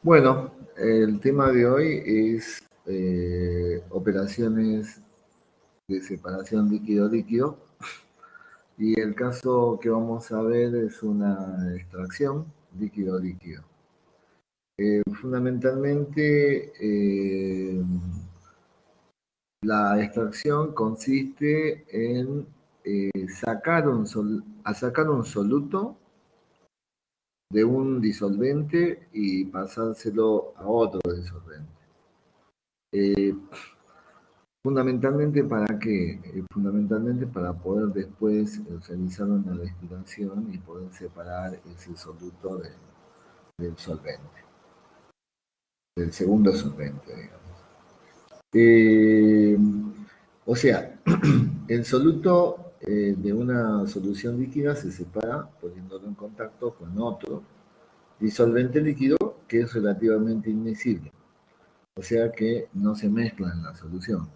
Bueno, el tema de hoy es operaciones de separación líquido-líquido y el caso que vamos a ver es una extracción líquido-líquido. Fundamentalmente, la extracción consiste en sacar sacar un soluto de un disolvente y pasárselo a otro disolvente. Fundamentalmente para qué? Fundamentalmente para poder después realizar una destilación y poder separar ese soluto del solvente, del segundo solvente, digamos. Eh, o sea, el soluto de una solución líquida se separa poniéndolo en contacto con otro disolvente líquido que es relativamente inmiscible, o sea que no se mezcla en la solución.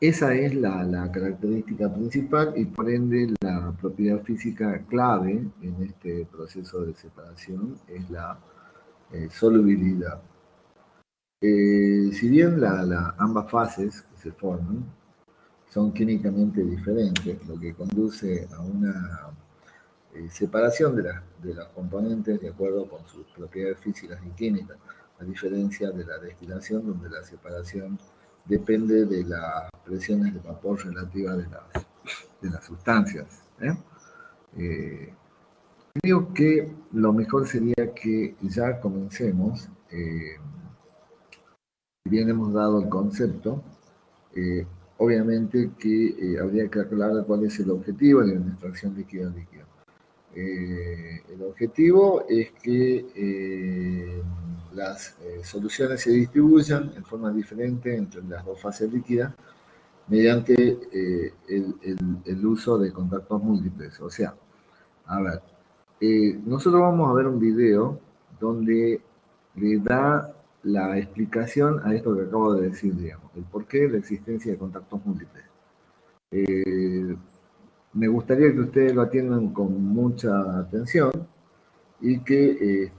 Esa es la característica principal y por ende la propiedad física clave en este proceso de separación es la solubilidad. Si bien ambas fases que se forman son químicamente diferentes, lo que conduce a una separación de las componentes de acuerdo con sus propiedades físicas y químicas, a diferencia de la destilación donde la separación depende de las presiones de vapor relativas de las sustancias. Creo que lo mejor sería que ya comencemos, si bien hemos dado el concepto, eh, obviamente que habría que aclarar cuál es el objetivo de una extracción líquido-líquido. El objetivo es que las soluciones se distribuyan en forma diferente entre las dos fases líquidas mediante el uso de contactos múltiples. O sea, a ver, nosotros vamos a ver un video donde le da la explicación a esto que acabo de decir, digamos, el porqué de la existencia de contactos múltiples. Me gustaría que ustedes lo atiendan con mucha atención y que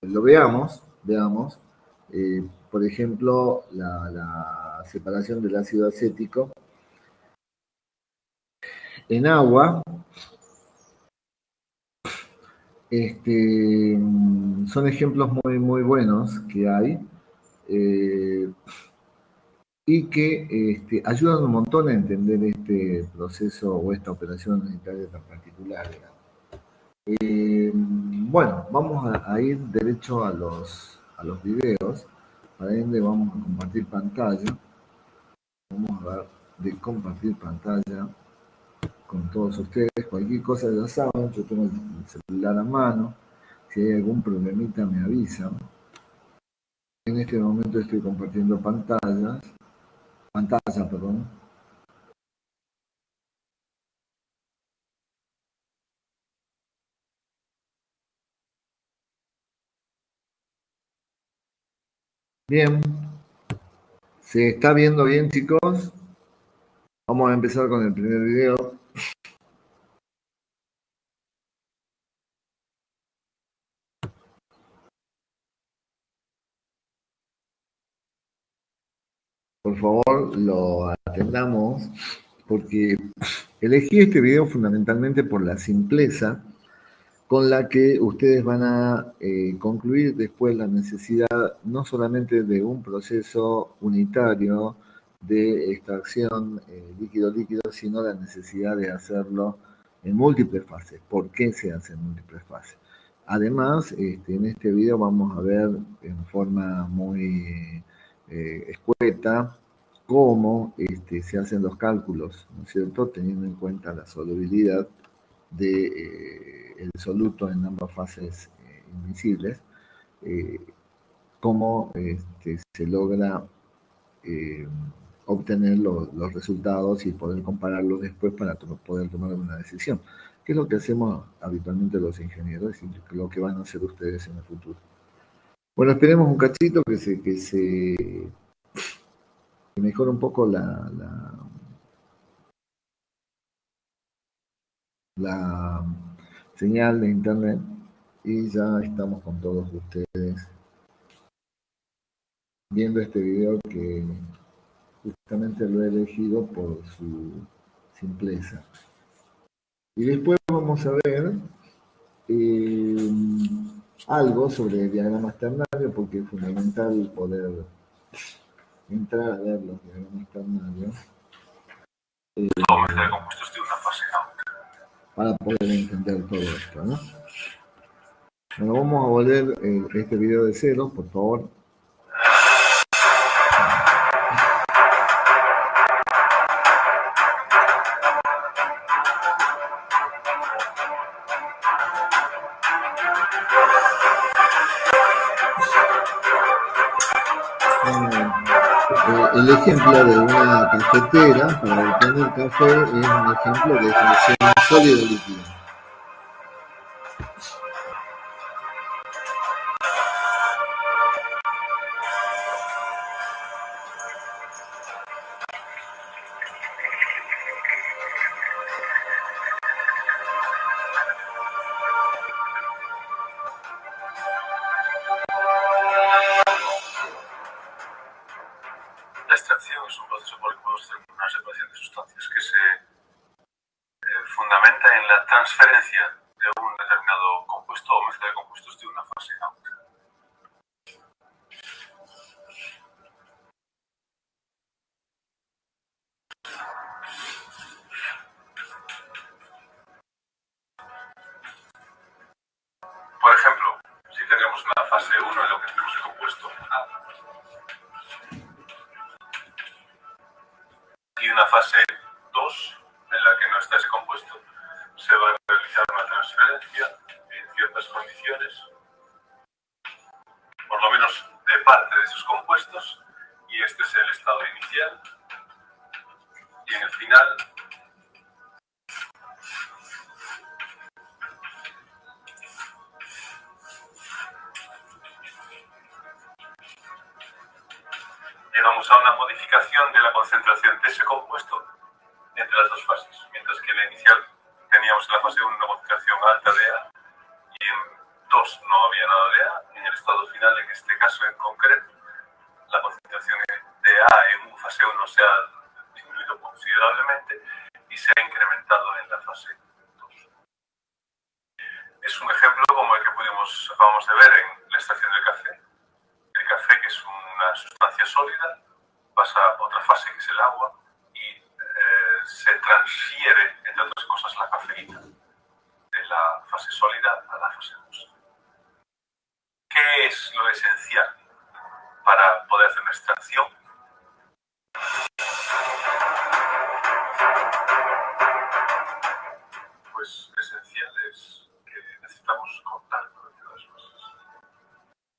lo veamos, por ejemplo, la separación del ácido acético en agua. Son ejemplos muy, muy buenos que hay y que ayudan un montón a entender este proceso o esta operación sanitaria tan particular. Bueno, vamos a ir derecho a los videos, para ende vamos a compartir pantalla. Vamos a dar de compartir pantalla con todos ustedes. Cualquier cosa ya saben, yo tengo el celular a mano. Si hay algún problemita me avisan. En este momento estoy compartiendo pantalla, perdón. Bien, ¿se está viendo bien, chicos? Vamos a empezar con el primer video. Por favor, lo atendamos porque elegí este video fundamentalmente por la simpleza con la que ustedes van a concluir después la necesidad no solamente de un proceso unitario de extracción líquido-líquido, sino la necesidad de hacerlo en múltiples fases. ¿Por qué se hace en múltiples fases? Además, en este video vamos a ver en forma muy escueta cómo se hacen los cálculos, ¿no es cierto?, teniendo en cuenta la solubilidad de el soluto en ambas fases invisibles, cómo se logra eh, obtener los resultados y poder compararlos después para poder tomar una decisión, que es lo que hacemos habitualmente los ingenieros y lo que van a hacer ustedes en el futuro. Bueno, esperemos un cachito que mejore un poco la señal de internet y ya estamos con todos ustedes viendo este video que justamente lo he elegido por su simpleza. Y después vamos a ver eh, algo sobre diagramas ternarios, porque es fundamental poder entrar a ver los diagramas ternarios para poder entender todo esto, ¿no? Bueno, vamos a volver este video de cero, por favor. El ejemplo de una cafetera para obtener café es un ejemplo de fracción sólido-líquido. La extracción es un proceso por el que podemos hacer una separación de sustancias que se fundamenta en la transferencia de un determinado compuesto o mezcla de compuestos de una fase a otra. Por ejemplo, si tenemos una fase 1 en lo que tenemos el compuesto A y una fase 2 en la que no está ese compuesto, se va a realizar una transferencia en ciertas condiciones, por lo menos de parte de esos compuestos, y este es el estado inicial, y en el final llegamos a una modificación de la concentración de ese compuesto entre las dos fases, mientras que en la inicial teníamos en la fase 1 una concentración alta de A y en 2 no había nada de A. En el estado final, en este caso en concreto, la concentración de A en fase 1 se ha disminuido considerablemente y se ha incrementado en la fase 2. Es un ejemplo como el que acabamos de ver en la extracción del café. El café, que es una sustancia sólida, pasa a otra fase que es el agua y se transfiere, entre otras cosas, la cafeína de la fase sólida a la fase 2. ¿Qué es lo esencial para poder hacer una extracción? Pues esencial es que necesitamos contacto entre las cosas.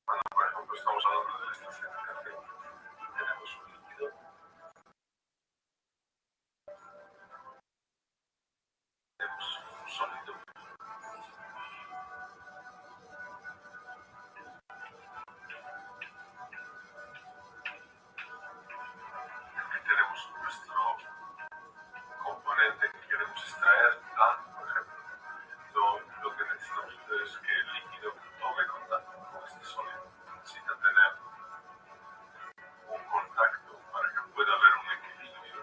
Cuando, por ejemplo, estamos hablando de la extracción del café, tenemos un líquido, tenemos un sólido, y tenemos nuestro componente que queremos extraer, A, por ejemplo. Lo que necesitamos es que el líquido tome contacto con este sólido. Necesita tener un contacto para que pueda haber un equilibrio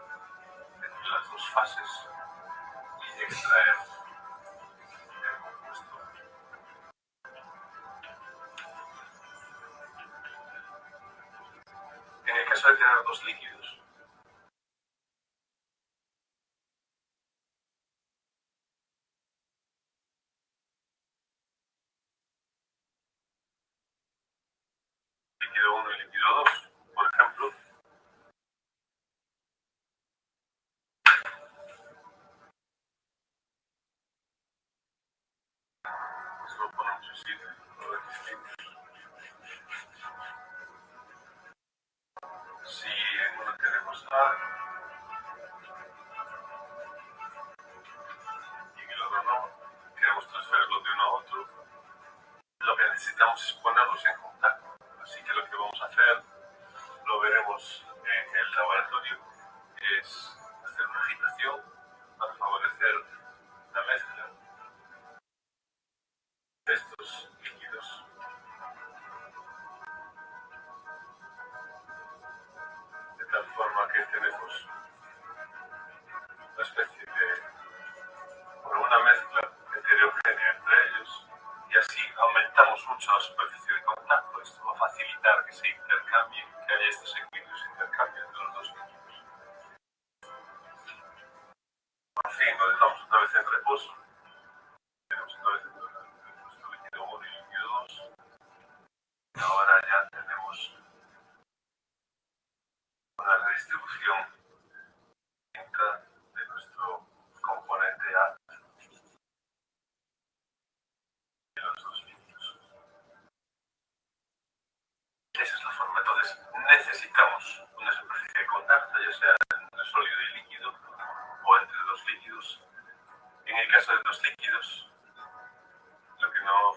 entre las dos fases y extraer el compuesto. En el caso de tener dos líquidos, líquido 1 y líquido 2, por ejemplo, solo ponemos así colores distintos. Si en uno tenemos A y en el otro no, queremos transferirlo de uno a otro, lo que necesitamos es ponerlos en contacto. Así que lo que vamos a hacer, lo veremos en el laboratorio, es hacer una agitación para favorecer la mezcla estos líquidos de tal forma que tenemos una especie de una mezcla heterogénea entre ellos y así aumentamos mucho la superficie de contacto. Esto va a facilitar que se intercambien, que haya estos equilibrios de intercambio entre los dos líquidos. Por fin lo dejamos otra vez en reposo. Tenemos otra vez nuestro líquido 1 y líquido 2. Y ahora ya tenemos una redistribución distinta de nuestro componente A de los dos líquidos. Esa es la forma. Entonces necesitamos una superficie de contacto, ya sea entre sólido y líquido o entre dos líquidos. En el caso de dos líquidos, lo que no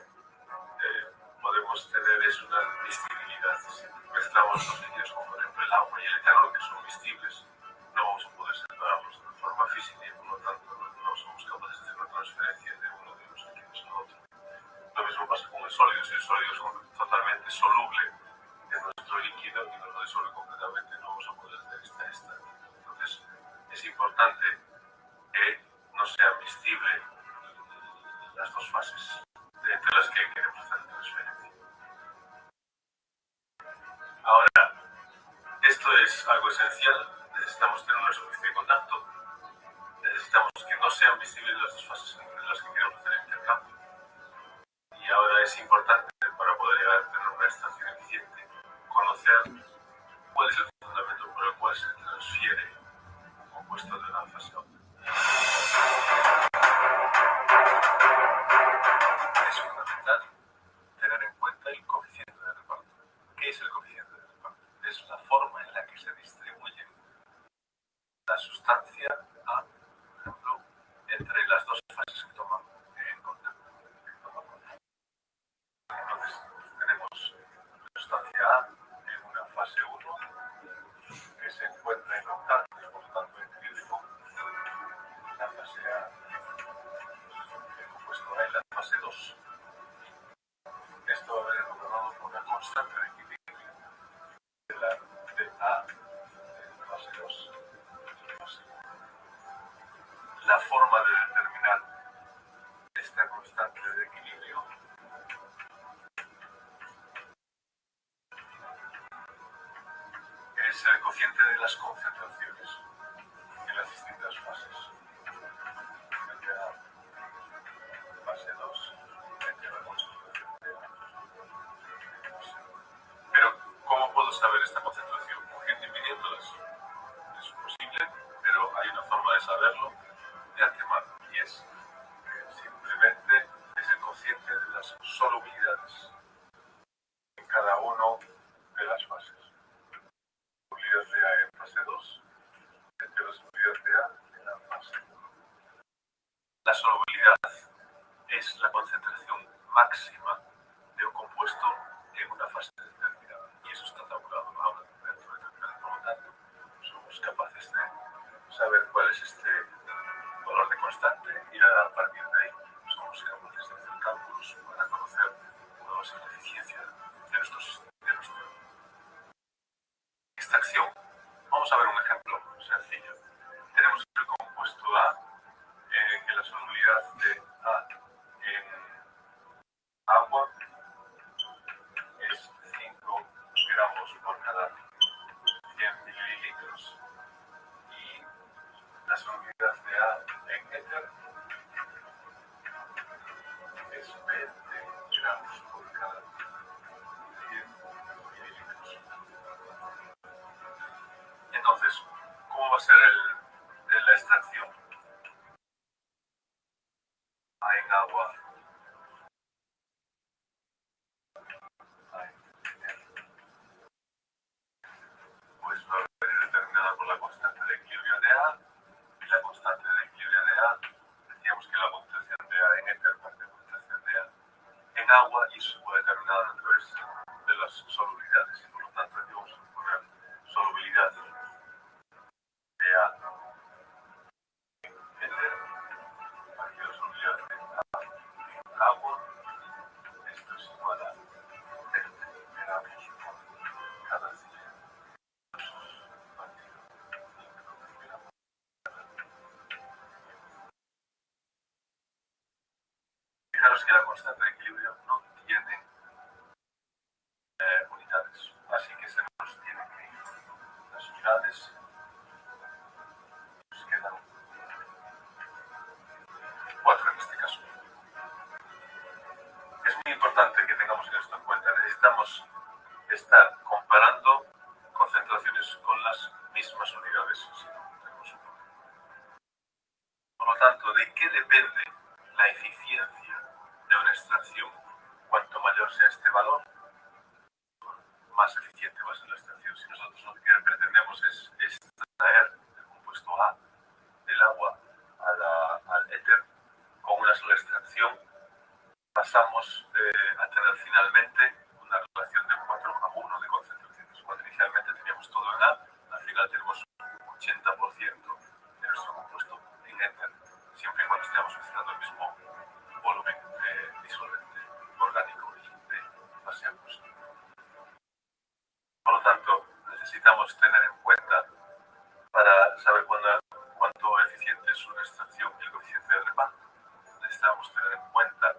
podemos tener es una miscibilidad. Si mezclamos dos líquidos como por ejemplo el agua y el etanol, que son miscibles, no vamos a poder separarlos de forma física y por lo tanto no somos capaces de hacer una transferencia de uno de los líquidos a otro. Lo mismo pasa con el sólido. Si el sólido es totalmente soluble en nuestro líquido y nos lo disuelve completamente, no vamos a poder hacer esta. Entonces es importante que no sea miscible las dos fases entre las que queremos hacer la transferencia. Ahora, esto es algo esencial. Necesitamos tener una superficie de contacto. Necesitamos que no sean visibles las dos fases entre las que queremos hacer el intercambio. Y ahora es importante, para poder llegar a tener una extracción eficiente, conocer cuál es el fundamento por el cual se transfiere un compuesto de una fase a otra. Es fundamental tener en cuenta el coeficiente de reparto. ¿Qué es el coeficiente de reparto? Es la forma en la que se distribuye la sustancia A, por ejemplo, entre las dos fases que toman en contacto. Entonces, tenemos la sustancia A en una fase 1 que se encuentra en contacto y por lo tanto en equilibrio con la fase A, el compuesto A en la fase 2. Esto va a haber gobernado por una constante de equilibrio de A en la fase 2. La forma de determinar esta constante de equilibrio es el cociente de las concentraciones en las distintas fases. Entre A, fase 2, entre la concentración de A. Pero, ¿cómo puedo saber esta concentración? Cogiendo y midiéndolas. Es posible, pero hay una forma de saberlo de antemano, y es simplemente es el cociente de las solubilidades en cada uno de las fases. Solubilidad de A en fase 2, entre la solubilidad de A en la fase 1. La solubilidad es la concentración máxima de un compuesto en una fase determinada, y eso está tabulado ahora dentro de determinado. Por lo tanto, somos capaces de saber cuál es este valor de constante y a partir de ahí somos capaces de hacer cálculos para conocer una base de eficiencia de nuestra extracción. Vamos a ver un ejemplo sencillo. Tenemos el compuesto A en la solubilidad de A en agua es 5 gramos por cada 100 mililitros y la solubilidad de A en éter es 20 gramos por cada 100 mililitros. Entonces, ¿cómo va a ser la extracción? A en agua, A en éter, pues va a venir determinada por la constante de equilibrio de A, y la constante de equilibrio de A, decíamos que la concentración de A en éter parte de la concentración de A en agua, y eso fue determinado a través de las solubilidades, y por lo tanto aquí vamos a poner solubilidad de A en éter, aquí la solubilidad de A en agua, fijaros que la constante de equilibrio no tiene unidades, así que se nos tiene que ir. Las unidades nos quedan 4 en este caso. Es muy importante que tengamos esto en cuenta. Necesitamos estar comparando concentraciones con las mismas unidades. Si no, tenemos un problema. Por lo tanto, ¿de qué depende la eficiencia de una extracción? Cuanto mayor sea este valor, más eficiente va a ser la extracción. Si nosotros lo que pretendemos es extraer el compuesto A del agua al éter con una sola extracción, pasamos a tener finalmente una relación de 4:1 de concentraciones. Cuando inicialmente teníamos todo en A, al final tenemos un 80% de nuestro compuesto en éter, siempre y cuando estemos mezclando el mismo volumen de disolvente orgánico y de fase acuosa. Por lo tanto, necesitamos tener en cuenta, para saber cuánto eficiente es una extracción, el coeficiente de reparto, necesitamos tener en cuenta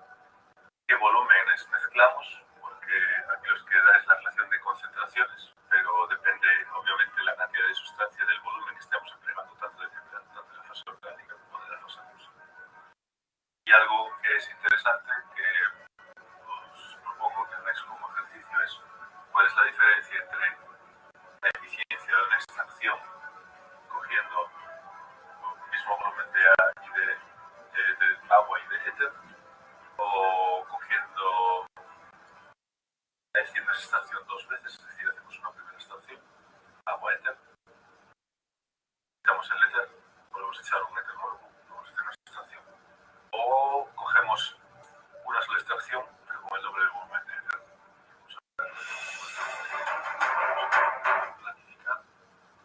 qué volúmenes mezclamos, porque aquí os queda es la relación de concentraciones, pero depende obviamente la cantidad de sustancia del volumen que estemos empleando, tanto de la fase orgánica como de la fase acuosa. Y algo que es interesante, que os propongo que hagáis como ejercicio, es cuál es la diferencia entre la eficiencia de una extracción cogiendo el mismo volumen de agua y de éter, o cogiendo, haciendo esa extracción 2 veces, es decir, hacemos una primera extracción, agua, éter, quitamos el éter, volvemos a echar un éter nuevo, vamos a hacer una extracción, o cogemos una sola extracción, pero con el doble del volumen de éter. Planificar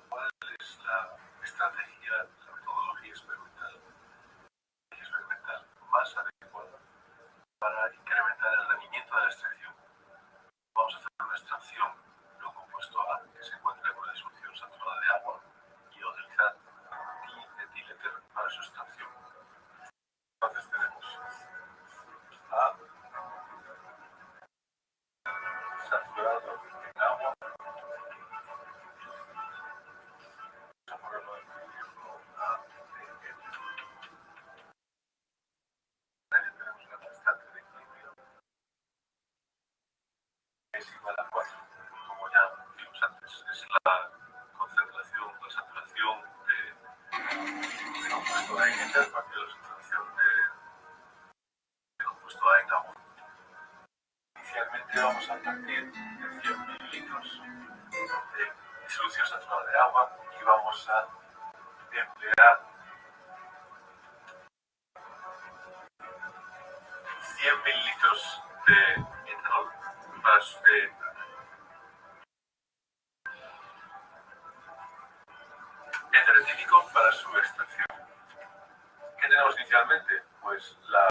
cuál es la estrategia, la metodología experimental más adecuada para incrementar el rendimiento de la extracción. Vamos a hacer una extracción de un compuesto A que se encuentra en una disolución saturada de agua y utilizar dietiléter para su extracción. Entonces tenemos A saturado en agua. Vamos a ponerlo en ejemplo A de éter. Ahí tenemos la constante de equilibrio, es igual a 4. Como ya vimos antes, es la concentración, la saturación de compuesto A en éter partido de la saturación de compuesto A en agua. Inicialmente vamos a partir de 100 mililitros de disolución saturada de agua y vamos a emplear 100 mililitros de etanol para éter etílico para su extracción. ¿Qué tenemos inicialmente? Pues la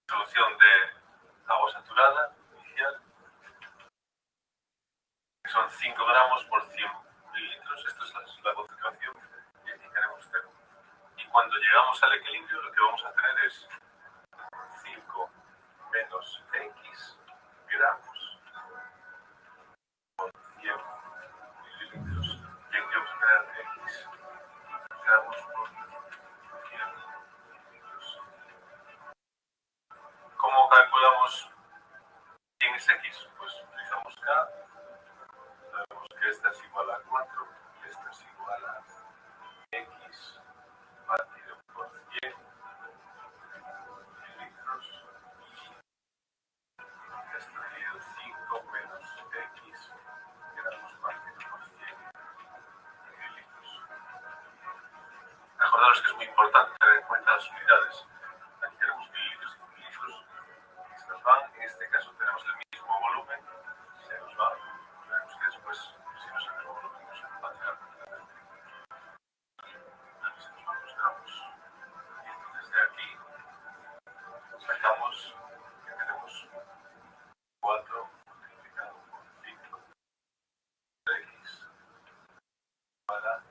solución de agua saturada inicial, que son 5 gramos por 100 mililitros. Esto es la concentración y aquí tenemos 0. Y cuando llegamos al equilibrio, lo que vamos a tener es 5 menos X gramos por 100 mililitros. Y aquí vamos a tener X gramos por 100 mililitros. ¿Cómo calculamos quién es X? Pues utilizamos K. Sabemos que esta es igual a 4 y esta es igual a X partido por 100 mililitros. Esto sería 5 menos X gramos partido por 100 mililitros. Acordaros que es muy importante tener en cuenta las unidades. Aquí tenemos mililitros y mililitros. Se nos van. En este caso tenemos el mismo volumen. Se nos va. Veremos que después, si no es el mismo volumen, no se nos va a tirar completamente. Aquí se nos van los gramos. Y entonces de aquí sacamos que tenemos 4 multiplicado por 5 de X para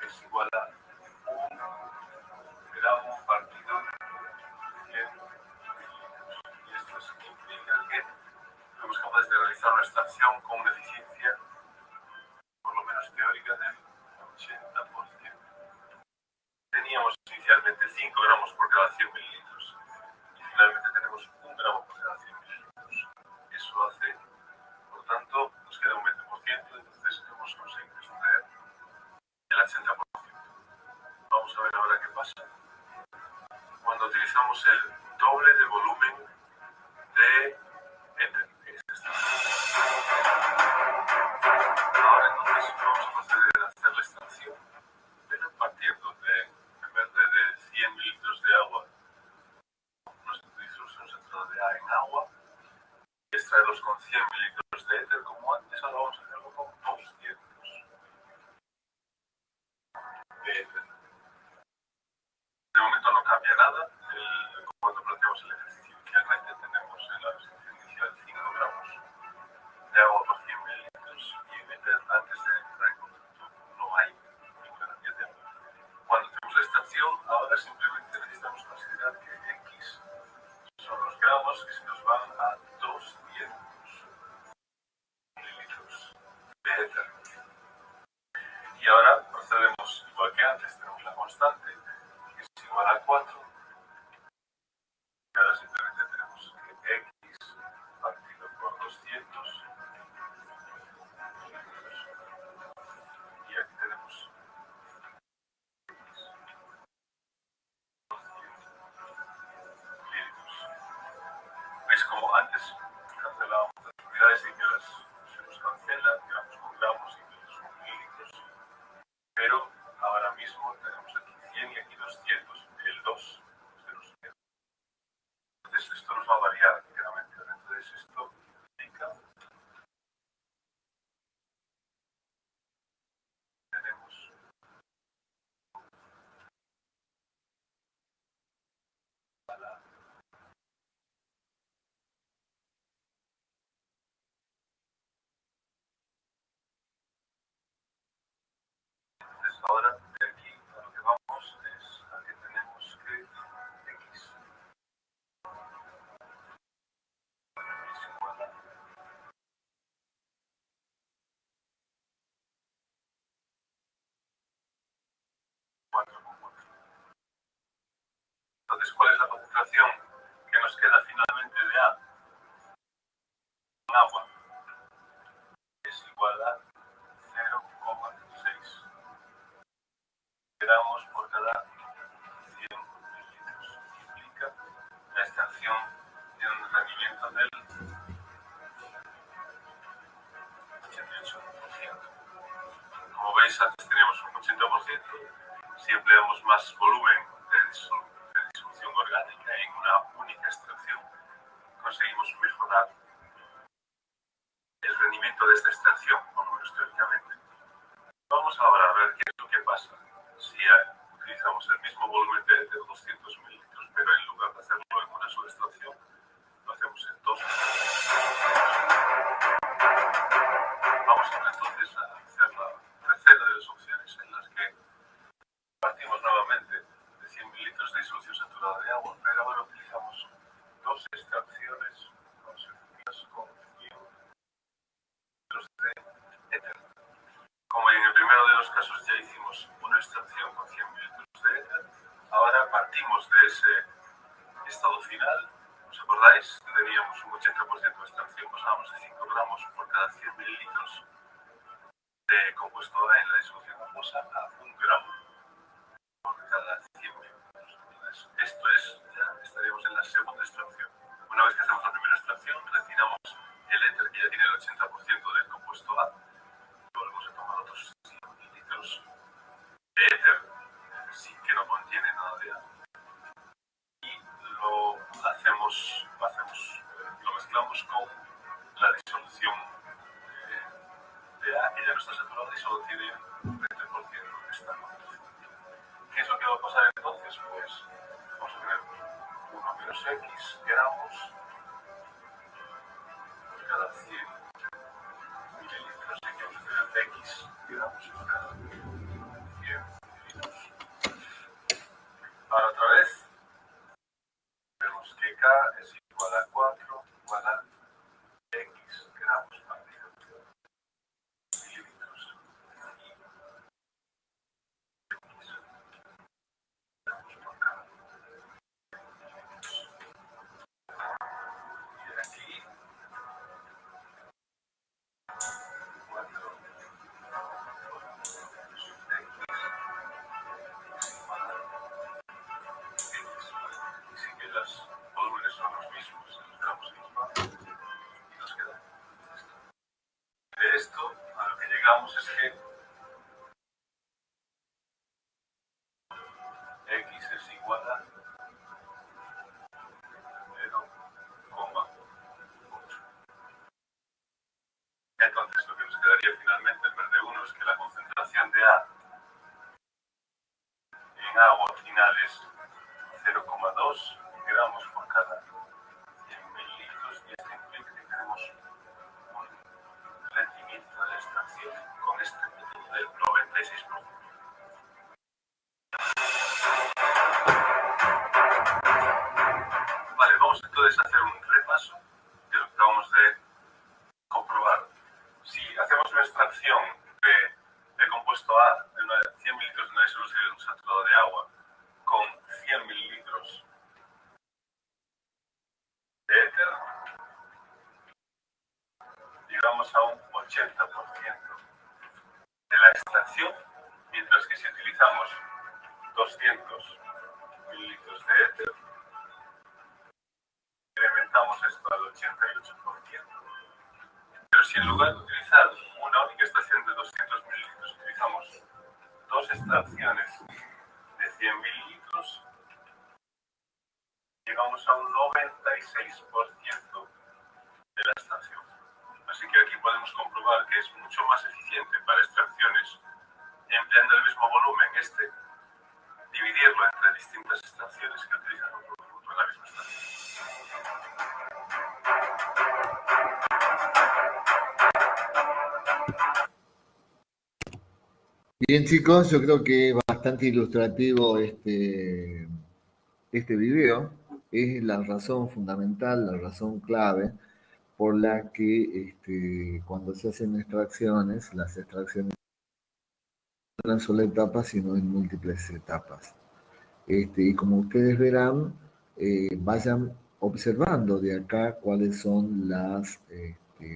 es igual a 1 gramo partido 100 mililitros. Y esto implica que somos capaces de realizar una extracción con una eficiencia, por lo menos teórica, del 80%. Teníamos inicialmente 5 gramos por cada 100 mililitros y finalmente tenemos 1 gramo por cada 100 mililitros. Eso hace, por tanto, nos queda un 20%, entonces hemos conseguido extraer el 80%. Vamos a ver ahora qué pasa cuando utilizamos el doble de volumen de éter, que es esta. Ahora entonces vamos a proceder a hacer la extracción, pero partiendo de, en vez de 100 mililitros de agua, nuestra disolución saturada de A en agua, y extraerlos con 100 mililitros de éter como antes, ahora vamos a hacerlo con 200 de éter. De momento no cambia nada. Cuando planteamos el ejercicio inicialmente tenemos en la restricción inicial 5 gramos de agua por 100 mililitros y en éter antes de entrar en contacto no hay ninguna cantidad de agua. Cuando hacemos la extracción, ahora simplemente necesitamos considerar que X son los gramos que se nos van a 200 mililitros de éter. Y ahora procedemos igual que antes, tenemos la constante que es igual a 4. Y ahora simplemente tenemos que X partido por 200 mililitros. Y aquí tenemos X 200 mililitros. ¿Veis como antes cancelábamos las unidades y que ahora se nos cancela, digamos con gramos y mililitros con mililitros? Pero ahora mismo tenemos aquí 100 y aquí 200, el 2 de los 100. Entonces esto nos va a variar ligeramente. Entonces esto indica que tenemos entonces ahora de aquí a lo que vamos es a que tenemos que X es igual a 4,4. Entonces, ¿cuál es la concentración que nos queda finalmente de A con agua? Es igual a 0,6 gramos por cada 100 mililitros. Implica la extracción de un rendimiento del 88%. Como veis, antes teníamos un 80%. Si empleamos más volumen de disolución orgánica en una única extracción, conseguimos mejorar el rendimiento de esta extracción, por lo menos teóricamente. Vamos ahora a ver qué es lo que pasa si utilizamos el mismo volumen de 200 mililitros, pero en lugar de hacerlo en una sola extracción, lo hacemos en 2. Vamos ahora entonces a hacer la tercera de las opciones en las que partimos nuevamente de 100 mililitros de disolución saturada de agua, pero ahora utilizamos 2 extracciones consecutivas con 100 mililitros de éter. Como en el primero de los casos ya hicimos una extracción con 100 mililitros de éter, ahora partimos de ese estado final. ¿Os acordáis? Teníamos un 80% de extracción, pasábamos de 5 gramos por cada 100 mililitros de compuesto A en la disolución acuosa a 1 gramo por cada 100 mililitros. Entonces, esto es, ya estaríamos en la segunda extracción. Una vez que hacemos la primera extracción, retiramos el éter que ya tiene el 80% del compuesto A. Volvemos a tomar otros 100 mililitros de éter sin que no contiene nada de agua. Y lo mezclamos con la disolución de A, que ya no está saturada y solo tiene un 20% de esta concentración. ¿Qué es lo que va a pasar entonces? Pues vamos a tener 1 menos X gramos por cada 100 mililitros. Y aquí vamos a tener X gramos por cada 100 Ahora otra vez. Vemos que K es igual a 4 igual a X gramos por mililitros. Y aquí 4 y sí que los volúmenes son los mismos, los gramos igual, y nos queda esto. De esto a lo que llegamos es que X es igual a 0,8. Entonces lo que nos quedaría finalmente en vez de 1 es que la concentración de A en agua final es 0,2 gramos por cada 100 mililitros y esto implica que tenemos un rendimiento de extracción con este método del 96%. Vale, vamos entonces a hacer un repaso de lo que acabamos de comprobar. Si hacemos una extracción de compuesto A de 100 mililitros de una disolución de un saturado de agua con 100 mililitros de éter, llegamos a un 80% de la extracción, mientras que si utilizamos 200 mililitros de éter, incrementamos esto al 88%. Pero si en lugar de utilizar una única extracción de 200 mililitros, utilizamos dos extracciones de 100 mililitros, llegamos a un 96% de la extracción. Así que aquí podemos comprobar que es mucho más eficiente para extracciones empleando el mismo volumen, dividirlo entre distintas extracciones que utilizan un producto en la misma extracción. Bien, chicos, yo creo que es bastante ilustrativo este video. Es la razón fundamental, la razón clave por la que cuando se hacen extracciones, las extracciones no en sola etapa, sino en múltiples etapas. Y como ustedes verán, vayan observando de acá cuáles son las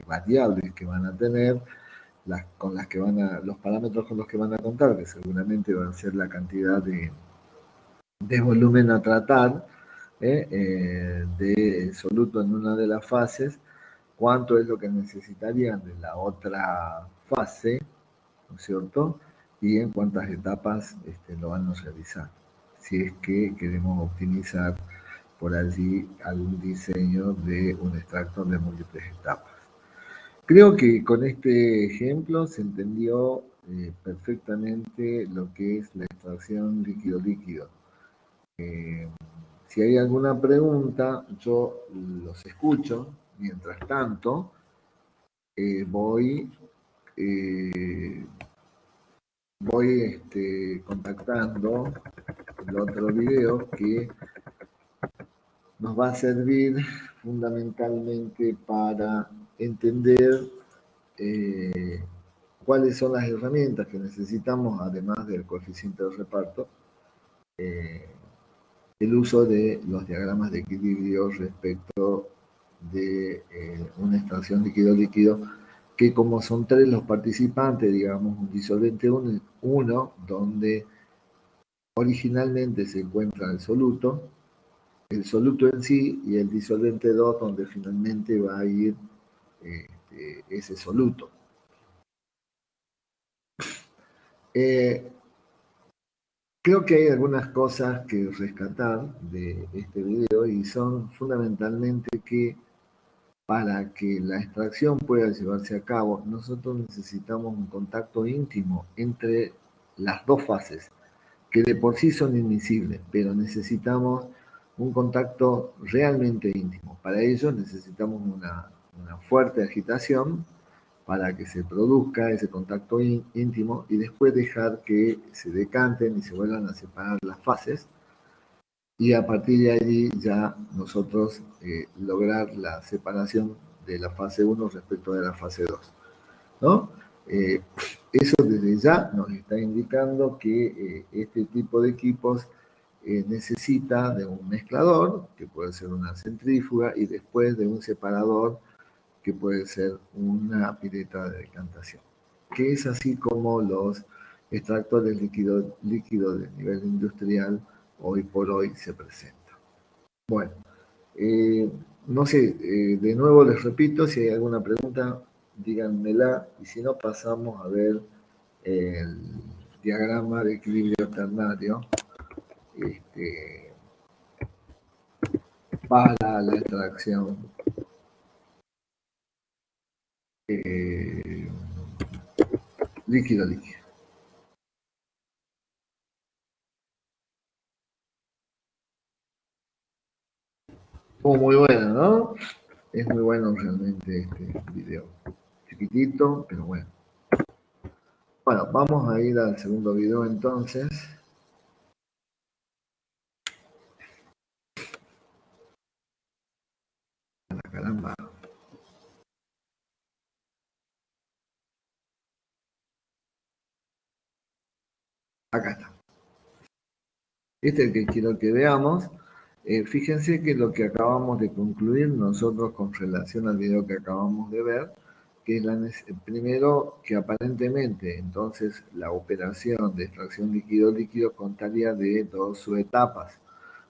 variables que van a tener, con las que los parámetros con los que van a contar, que seguramente van a ser la cantidad de volumen a tratar, de soluto en una de las fases, cuánto es lo que necesitarían de la otra fase, ¿no es cierto? Y en cuántas etapas lo van a realizar. Si es que queremos optimizar por allí algún diseño de un extractor de múltiples etapas. Creo que con este ejemplo se entendió perfectamente lo que es la extracción líquido-líquido. Si hay alguna pregunta, yo los escucho. Mientras tanto, voy contactando el otro video que nos va a servir fundamentalmente para entender cuáles son las herramientas que necesitamos, además del coeficiente de reparto, el uso de los diagramas de equilibrio respecto de una extracción líquido-líquido, que como son tres los participantes, digamos, un disolvente 1, donde originalmente se encuentra el soluto en sí, y el disolvente 2, donde finalmente va a ir ese soluto. Creo que hay algunas cosas que rescatar de este video y son fundamentalmente que para que la extracción pueda llevarse a cabo, nosotros necesitamos un contacto íntimo entre las dos fases, que de por sí son invisibles, pero necesitamos un contacto realmente íntimo. Para ello necesitamos una fuerte agitación para que se produzca ese contacto íntimo y después dejar que se decanten y se vuelvan a separar las fases y a partir de allí ya nosotros lograr la separación de la fase 1 respecto de la fase 2, ¿no? Eso desde ya nos está indicando que este tipo de equipos necesita de un mezclador, que puede ser una centrífuga, y después de un separador, que puede ser una pileta de decantación, que es así como los extractores líquidos de nivel industrial hoy por hoy se presentan. Bueno, no sé, de nuevo les repito, si hay alguna pregunta, díganmela, y si no pasamos a ver el diagrama de equilibrio ternario para la extracción líquido-líquido. Muy bueno, ¿no? Es muy bueno realmente este video. Chiquitito, pero bueno. Bueno, vamos a ir al segundo video entonces. Caramba. Acá está. Este es el que quiero que veamos. Fíjense que lo que acabamos de concluir nosotros con relación al video que acabamos de ver, que es primero que aparentemente entonces la operación de extracción líquido-líquido contaría de dos subetapas.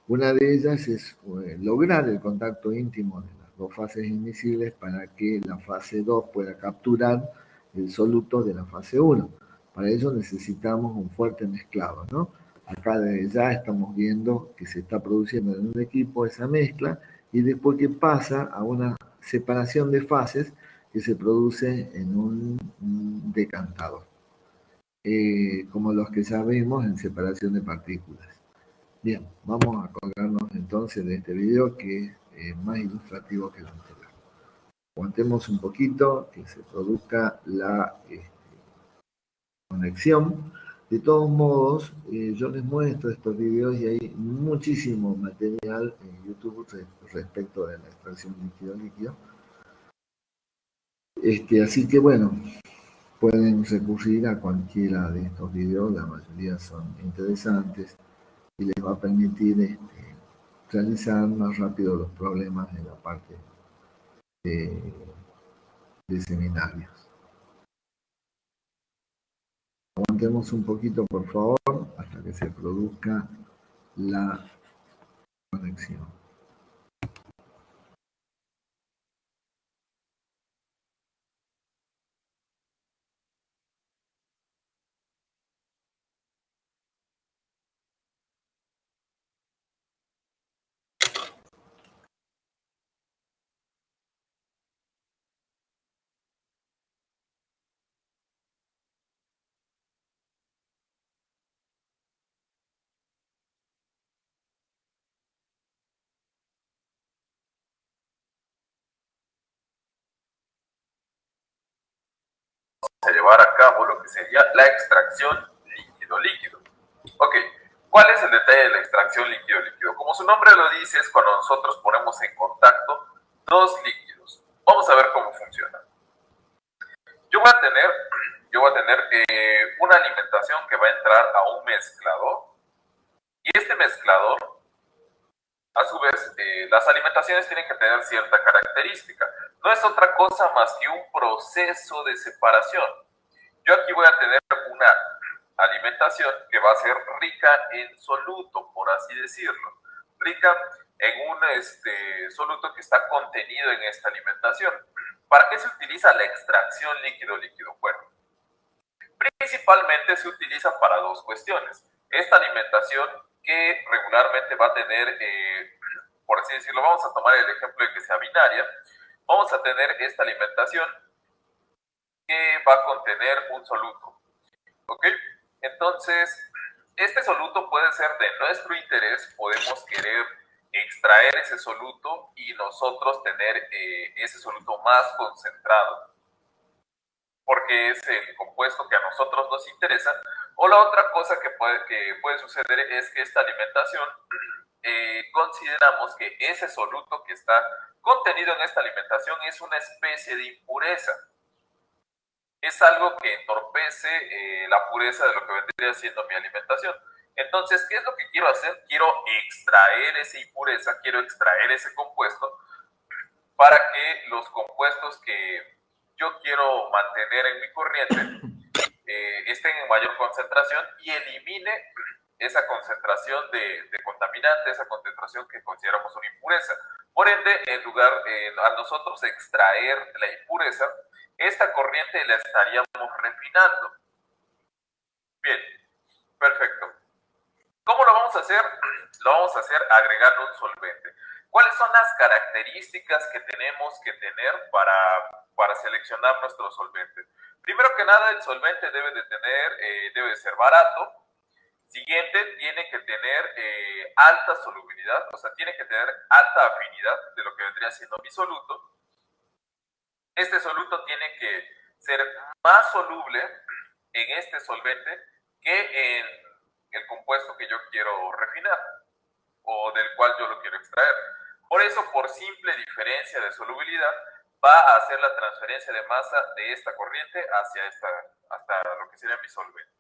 Una de ellas es lograr el contacto íntimo de las dos fases inmisibles para que la fase 2 pueda capturar el soluto de la fase 1. Para ello necesitamos un fuerte mezclado, ¿no? Acá desde ya estamos viendo que se está produciendo en un equipo esa mezcla y después que pasa a una separación de fases que se produce en un decantador, como los que ya vemos en separación de partículas. Bien, vamos a colgarnos entonces de este video que es más ilustrativo que el anterior. Aguantemos un poquito que se produzca la conexión. De todos modos, yo les muestro estos videos y hay muchísimo material en YouTube respecto de la extracción líquido-líquido. Así que bueno, pueden recurrir a cualquiera de estos videos, la mayoría son interesantes y les va a permitir realizar más rápido los problemas en la parte de seminarios. Aguantemos un poquito, por favor, hasta que se produzca la conexión. A llevar a cabo lo que sería la extracción líquido-líquido. Ok, ¿cuál es el detalle de la extracción líquido-líquido? Como su nombre lo dice, es cuando nosotros ponemos en contacto dos líquidos. Vamos a ver cómo funciona. Yo voy a tener una alimentación que va a entrar a un mezclador y este mezclador, a su vez, las alimentaciones tienen que tener cierta característica. No es otra cosa más que un proceso de separación. Yo aquí voy a tener una alimentación que va a ser rica en soluto, por así decirlo. Rica en un soluto que está contenido en esta alimentación. ¿Para qué se utiliza la extracción líquido-líquido? Bueno, principalmente se utiliza para dos cuestiones. Esta alimentación que regularmente va a tener, por así decirlo, vamos a tomar el ejemplo de que sea binaria, vamos a tener esta alimentación que va a contener un soluto. ¿Ok? Entonces, este soluto puede ser de nuestro interés, podemos querer extraer ese soluto y nosotros tener ese soluto más concentrado. porque es el compuesto que a nosotros nos interesa. O la otra cosa que puede suceder es que esta alimentación consideramos que ese soluto que está contenido en esta alimentación es una especie de impureza. Es algo que entorpece la pureza de lo que vendría siendo mi alimentación. Entonces, ¿qué es lo que quiero hacer? Quiero extraer esa impureza, quiero extraer ese compuesto para que los compuestos que yo quiero mantener en mi corriente estén en mayor concentración y elimine esa concentración de contaminante, esa concentración que consideramos una impureza. Por ende, en lugar a nosotros extraer la impureza, esta corriente la estaríamos refinando. Bien, perfecto. ¿Cómo lo vamos a hacer? Lo vamos a hacer agregando un solvente. ¿Cuáles son las características que tenemos que tener para seleccionar nuestro solvente? Primero que nada, el solvente debe de ser barato. Siguiente, tiene que tener alta solubilidad, o sea, tiene que tener alta afinidad de lo que vendría siendo mi soluto. Este soluto tiene que ser más soluble en este solvente que en el compuesto que yo quiero refinar o del cual yo lo quiero extraer. Por eso, por simple diferencia de solubilidad, va a hacer la transferencia de masa de esta corriente hasta lo que sería mi solvente.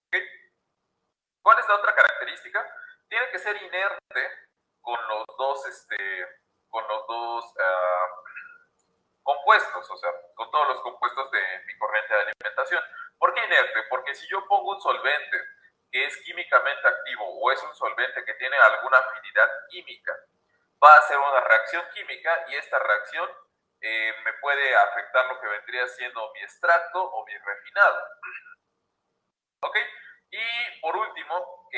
¿Okay? ¿Cuál es la otra característica? Tiene que ser inerte con los dos compuestos, o sea, con todos los compuestos de mi corriente de alimentación. ¿Por qué inerte? Porque si yo pongo un solvente que es químicamente activo o es un solvente que tiene alguna afinidad química, va a hacer una reacción química y esta reacción me puede afectar lo que vendría siendo mi extracto o mi refinado. ¿Ok? Y por último,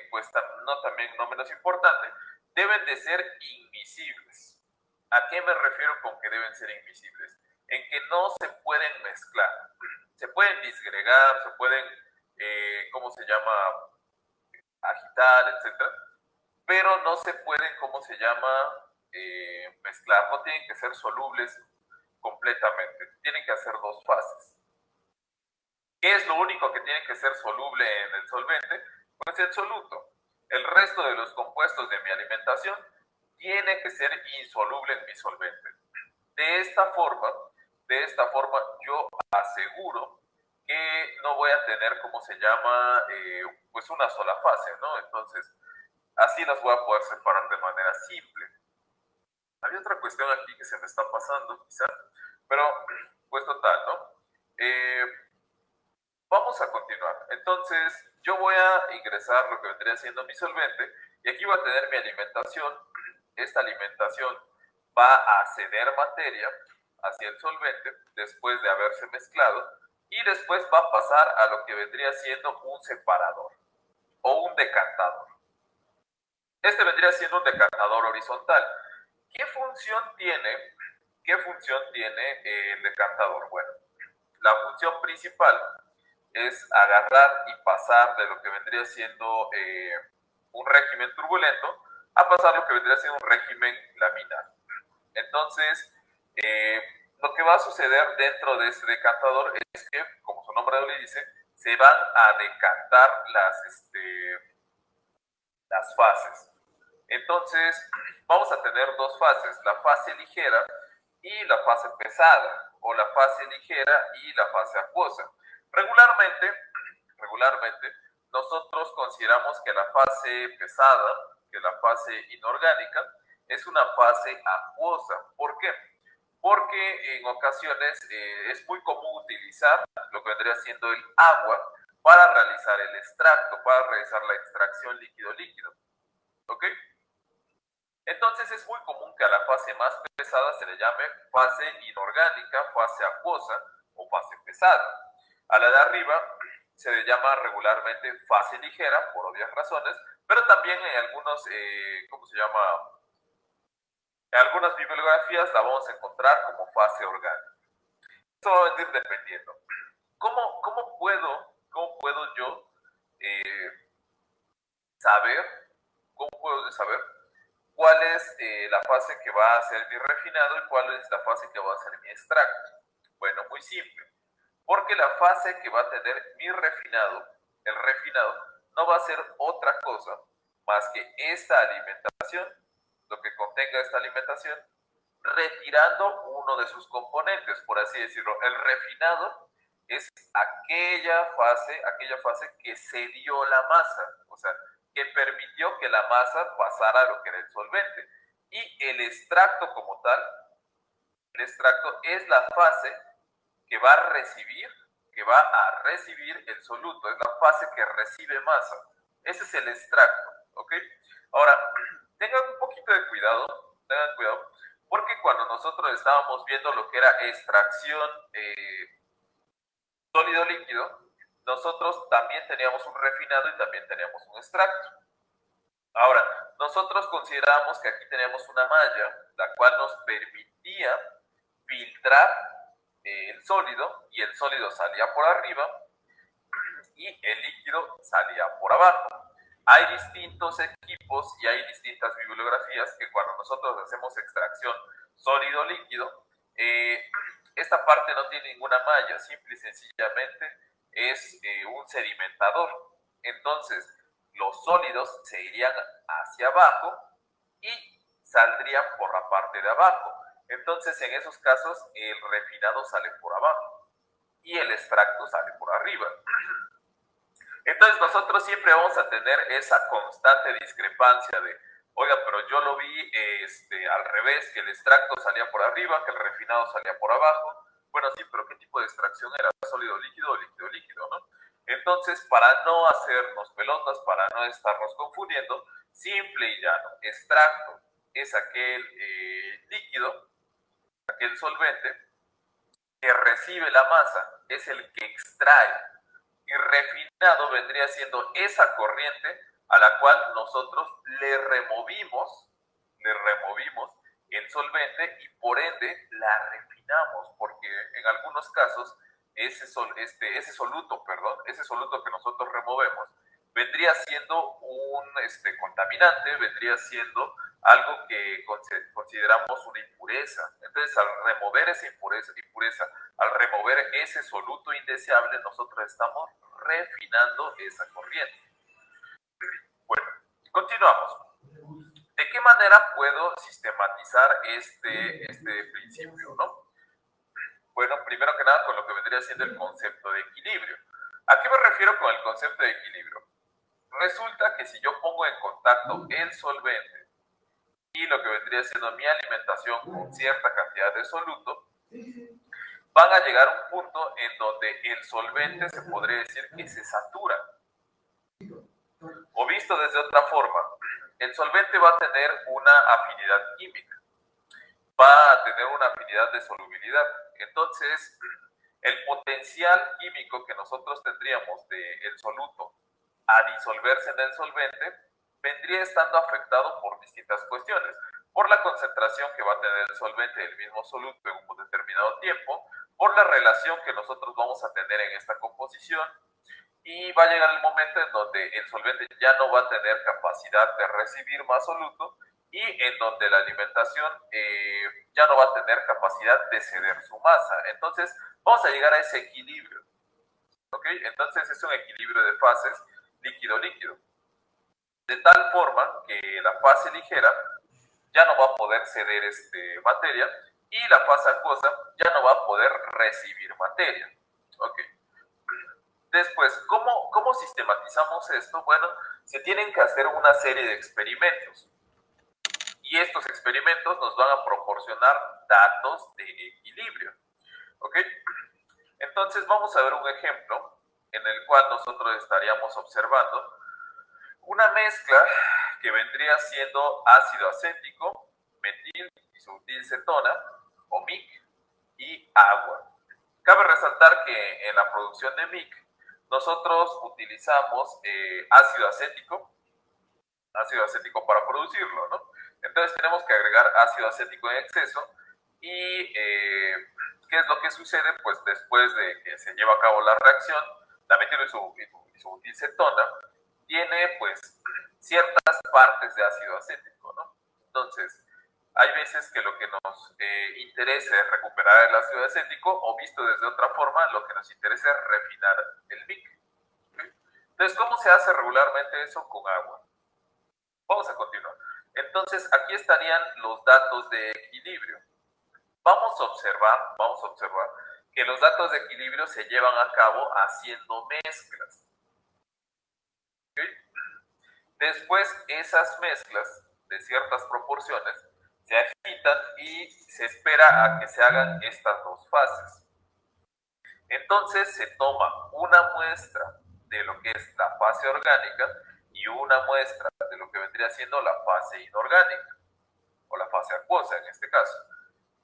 pues no menos importante, deben de ser invisibles. ¿A qué me refiero con que deben ser invisibles? En que no se pueden mezclar. Se pueden disgregar, se pueden, ¿cómo se llama? Agitar, etcétera. Pero no se pueden, ¿cómo se llama? Mezclar. No tienen que ser solubles completamente. Tienen que hacer dos fases. ¿Qué es lo único que tiene que ser soluble en el solvente? Pues el soluto. El resto de los compuestos de mi alimentación tiene que ser insoluble en mi solvente. De esta forma yo aseguro que no voy a tener, ¿cómo se llama? Pues una sola fase, ¿no? Entonces, así las voy a poder separar de manera simple. Había otra cuestión aquí que se me está pasando, quizá, pero pues total, ¿no? Vamos a continuar. Entonces, yo voy a ingresar lo que vendría siendo mi solvente y aquí voy a tener mi alimentación. Esta alimentación va a ceder materia hacia el solvente después de haberse mezclado y después va a pasar a lo que vendría siendo un separador o un decantador. Este vendría siendo un decantador horizontal. ¿Qué función tiene el decantador? Bueno, la función principal es agarrar y pasar de lo que vendría siendo un régimen turbulento a pasar lo que vendría siendo un régimen laminar. Entonces, lo que va a suceder dentro de este decantador es que, como su nombre lo dice, se van a decantar las fases. Entonces, vamos a tener dos fases, la fase ligera y la fase pesada, o la fase ligera y la fase acuosa. Regularmente, nosotros consideramos que la fase pesada, que la fase inorgánica, es una fase acuosa. ¿Por qué? Porque en ocasiones es muy común utilizar lo que vendría siendo el agua para realizar el extracto, para realizar la extracción líquido-líquido. ¿Ok? Entonces es muy común que a la fase más pesada se le llame fase inorgánica, fase acuosa o fase pesada. A la de arriba se le llama regularmente fase ligera, por obvias razones, pero también en algunos, ¿cómo se llama? En algunas bibliografías la vamos a encontrar como fase orgánica. Esto va a venir dependiendo. ¿Cómo puedo yo saber cuál es la fase que va a ser mi refinado y cuál es la fase que va a ser mi extracto? Bueno, muy simple. porque la fase que va a tener mi refinado, el refinado, no va a ser otra cosa más que esta alimentación, lo que contenga esta alimentación, retirando uno de sus componentes, por así decirlo. El refinado es aquella fase que cedió la masa, o sea, que permitió que la masa pasara a lo que era el solvente. Y el extracto como tal, el extracto es la fase que va a recibir el soluto, es la fase que recibe masa. Ese es el extracto, ¿ok? Ahora, tengan un poquito de cuidado, porque cuando nosotros estábamos viendo lo que era extracción sólido-líquido, nosotros también teníamos un refinado y también teníamos un extracto. Ahora, nosotros consideramos que aquí teníamos una malla, la cual nos permitía filtrar el sólido, y el sólido salía por arriba y el líquido salía por abajo. Hay distintos equipos y hay distintas bibliografías que cuando nosotros hacemos extracción sólido-líquido, esta parte no tiene ninguna malla, simple y sencillamente es un sedimentador. Entonces, los sólidos se irían hacia abajo y saldrían por la parte de abajo. Entonces, en esos casos, el refinado sale por abajo y el extracto sale por arriba. Entonces, nosotros siempre vamos a tener esa constante discrepancia de, oiga, pero yo lo vi al revés, que el extracto salía por arriba, que el refinado salía por abajo. Bueno, sí, pero ¿qué tipo de extracción era? ¿Sólido-líquido o líquido-líquido, no? Entonces, para no hacernos pelotas, para no estarnos confundiendo, simple y llano, extracto es aquel líquido, aquel solvente que recibe la masa, es el que extrae, y refinado vendría siendo esa corriente a la cual nosotros le removimos el solvente y por ende la refinamos, porque en algunos casos ese soluto que nosotros removemos vendría siendo un contaminante, vendría siendo algo que consideramos una impureza. Entonces, al remover esa impureza, al remover ese soluto indeseable, nosotros estamos refinando esa corriente. Bueno, continuamos. ¿De qué manera puedo sistematizar este principio, no? Bueno, primero que nada, con lo que vendría siendo el concepto de equilibrio. ¿A qué me refiero con el concepto de equilibrio? Resulta que si yo pongo en contacto el solvente y lo que vendría siendo mi alimentación con cierta cantidad de soluto, van a llegar a un punto en donde el solvente se podría decir que se satura. O visto desde otra forma, el solvente va a tener una afinidad química, va a tener una afinidad de solubilidad. Entonces, el potencial químico que nosotros tendríamos del soluto a disolverse en el solvente vendría estando afectado por distintas cuestiones, por la concentración que va a tener el solvente del mismo soluto en un determinado tiempo, por la relación que nosotros vamos a tener en esta composición, y va a llegar el momento en donde el solvente ya no va a tener capacidad de recibir más soluto y en donde la alimentación ya no va a tener capacidad de ceder su masa. Entonces vamos a llegar a ese equilibrio, ¿ok? Entonces es un equilibrio de fases líquido-líquido, de tal forma que la fase ligera ya no va a poder ceder materia y la fase acuosa ya no va a poder recibir materia, ¿ok? Después, ¿cómo sistematizamos esto? Bueno, se tienen que hacer una serie de experimentos. Y estos experimentos nos van a proporcionar datos de equilibrio. ¿Ok? Entonces, vamos a ver un ejemplo en el cual nosotros estaríamos observando una mezcla que vendría siendo ácido acético, metil isobutilcetona, o MIC, y agua. Cabe resaltar que en la producción de MIC, nosotros utilizamos ácido acético para producirlo, ¿no? Entonces tenemos que agregar ácido acético en exceso y ¿qué es lo que sucede? Pues después de que se lleva a cabo la reacción, la metil-isobutilcetona tiene pues ciertas partes de ácido acético, ¿no? Entonces, Hay veces que lo que nos interesa es recuperar el ácido acético, o visto desde otra forma, lo que nos interesa es refinar el MIC. Entonces, ¿cómo se hace regularmente eso? Con agua. Vamos a continuar. Entonces, aquí estarían los datos de equilibrio. Vamos a observar que los datos de equilibrio se llevan a cabo haciendo mezclas. ¿Okay? Después, esas mezclas de ciertas proporciones se agitan y se espera a que se hagan estas dos fases. Entonces, se toma una muestra de lo que es la fase orgánica y una muestra de lo que vendría siendo la fase inorgánica, o la fase acuosa en este caso.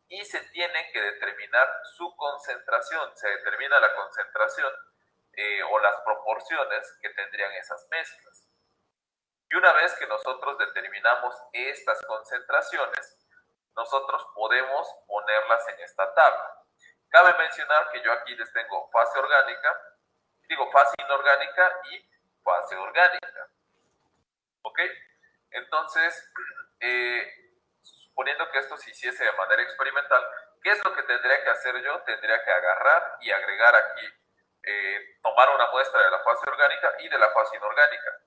Y se tiene que determinar su concentración, se determina la concentración o las proporciones que tendrían esas mezclas. Y una vez que nosotros determinamos estas concentraciones, nosotros podemos ponerlas en esta tabla. Cabe mencionar que yo aquí les tengo fase orgánica, fase inorgánica y fase orgánica. ¿Ok? Entonces, suponiendo que esto se hiciese de manera experimental, ¿qué es lo que tendría que hacer yo? Tendría que agarrar y agregar aquí, tomar una muestra de la fase orgánica y de la fase inorgánica.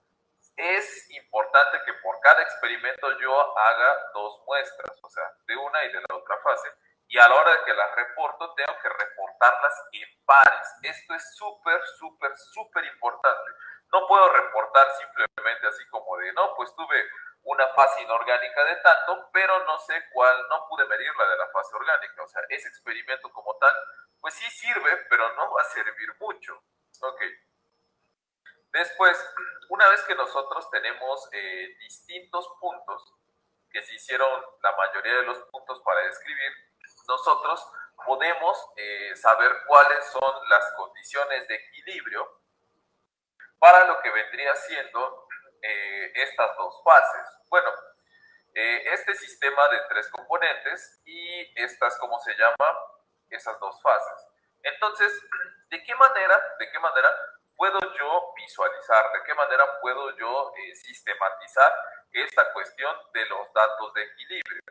Es importante que por cada experimento yo haga dos muestras, o sea, de una y de la otra fase, y a la hora de que las reporto, tengo que reportarlas en pares. Esto es súper importante. No puedo reportar simplemente así como de, no, pues tuve una fase inorgánica de tanto, pero no sé cuál, no pude medir la de la fase orgánica. O sea, ese experimento como tal, pues sí sirve, pero no va a servir mucho. Ok. Después, una vez que nosotros tenemos distintos puntos, que se hicieron la mayoría de los puntos para describir, nosotros podemos saber cuáles son las condiciones de equilibrio para lo que vendría siendo estas dos fases. Bueno, este sistema de tres componentes y estas, ¿cómo se llama? Esas dos fases. Entonces, ¿de qué manera puedo yo visualizar, de qué manera puedo yo sistematizar esta cuestión de los datos de equilibrio?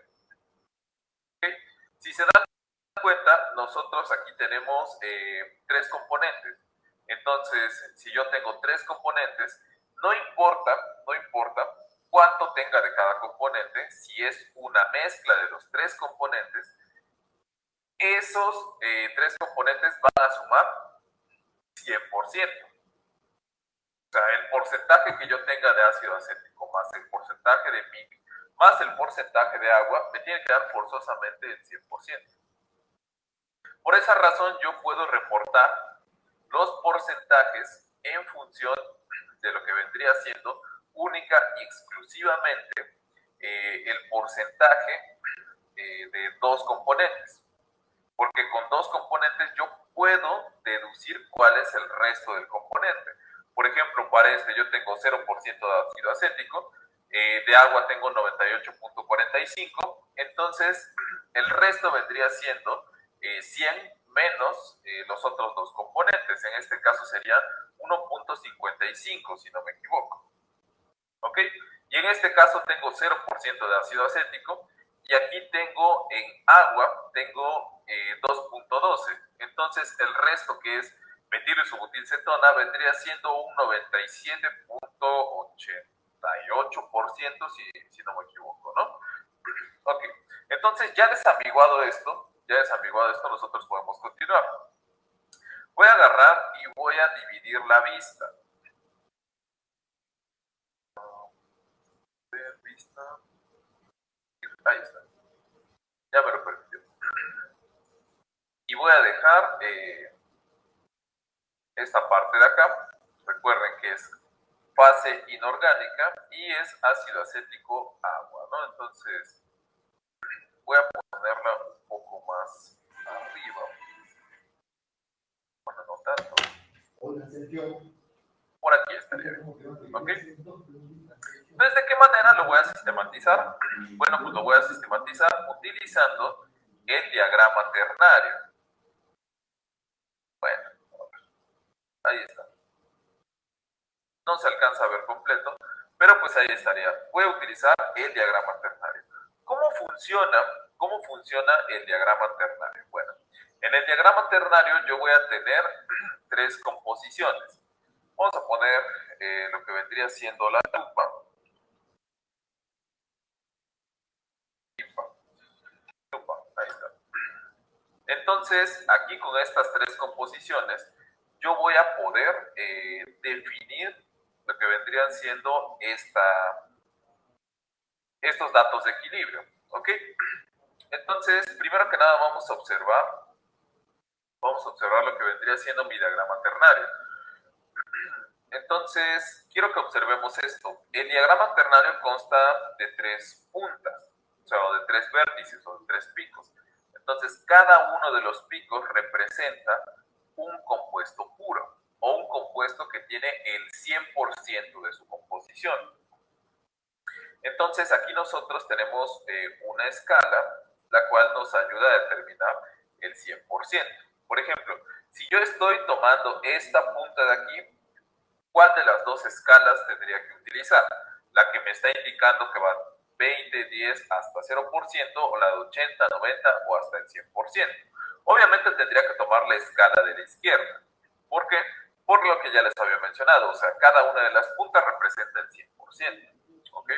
¿Okay? Si se dan cuenta, nosotros aquí tenemos tres componentes. Entonces, si yo tengo tres componentes, no importa cuánto tenga de cada componente, si es una mezcla de los tres componentes, esos tres componentes van a sumar 100%. O sea, el porcentaje que yo tenga de ácido acético más el porcentaje de MIC más el porcentaje de agua me tiene que dar forzosamente el 100%. Por esa razón yo puedo reportar los porcentajes en función de lo que vendría siendo única y exclusivamente el porcentaje de dos componentes. Porque con dos componentes yo puedo deducir cuál es el resto del componente. Por ejemplo, para este yo tengo 0% de ácido acético, de agua tengo 98.45, entonces el resto vendría siendo 100 menos los otros dos componentes. En este caso sería 1.55, si no me equivoco. ¿Ok? Y en este caso tengo 0% de ácido acético, y aquí tengo en agua, tengo 2.12. Entonces el resto, que es metil-isobutilcetona, vendría siendo un 97.88%, si no me equivoco, ¿no? Ok, entonces ya desambiguado esto, nosotros podemos continuar. Voy a agarrar y voy a dividir la vista. Ahí está. Ya me lo permitió. Y voy a dejar esta parte de acá. Recuerden que es fase inorgánica y es ácido acético agua, ¿no? Entonces voy a ponerla un poco más arriba. Bueno, no tanto. Por aquí estaría bien. ¿Ok? Entonces, ¿de qué manera lo voy a sistematizar? Bueno, pues lo voy a sistematizar utilizando el diagrama ternario. Bueno, ahí está. No se alcanza a ver completo, pero pues ahí estaría. Voy a utilizar el diagrama ternario. ¿Cómo funciona cómo funciona el diagrama ternario? Bueno, en el diagrama ternario yo voy a tener tres composiciones. Vamos a poner lo que vendría siendo la lupa. Ahí está. Entonces, aquí con estas tres composiciones, yo voy a poder definir lo que vendrían siendo estos datos de equilibrio, ¿ok? Entonces, primero que nada vamos a observar lo que vendría siendo mi diagrama ternario. Entonces, quiero que observemos esto. El diagrama ternario consta de tres puntas, o sea, de tres vértices o de tres picos. Entonces, cada uno de los picos representa un compuesto puro o un compuesto que tiene el 100% de su composición. Entonces, aquí nosotros tenemos una escala, la cual nos ayuda a determinar el 100%. Por ejemplo, si yo estoy tomando esta punta de aquí, ¿cuál de las dos escalas tendría que utilizar? La que me está indicando que va 20, 10 hasta 0% o la de 80, 90 o hasta el 100%. Obviamente tendría que tomar la escala de la izquierda. ¿Por qué? Por lo que ya les había mencionado. O sea, cada una de las puntas representa el 100%. ¿Ok?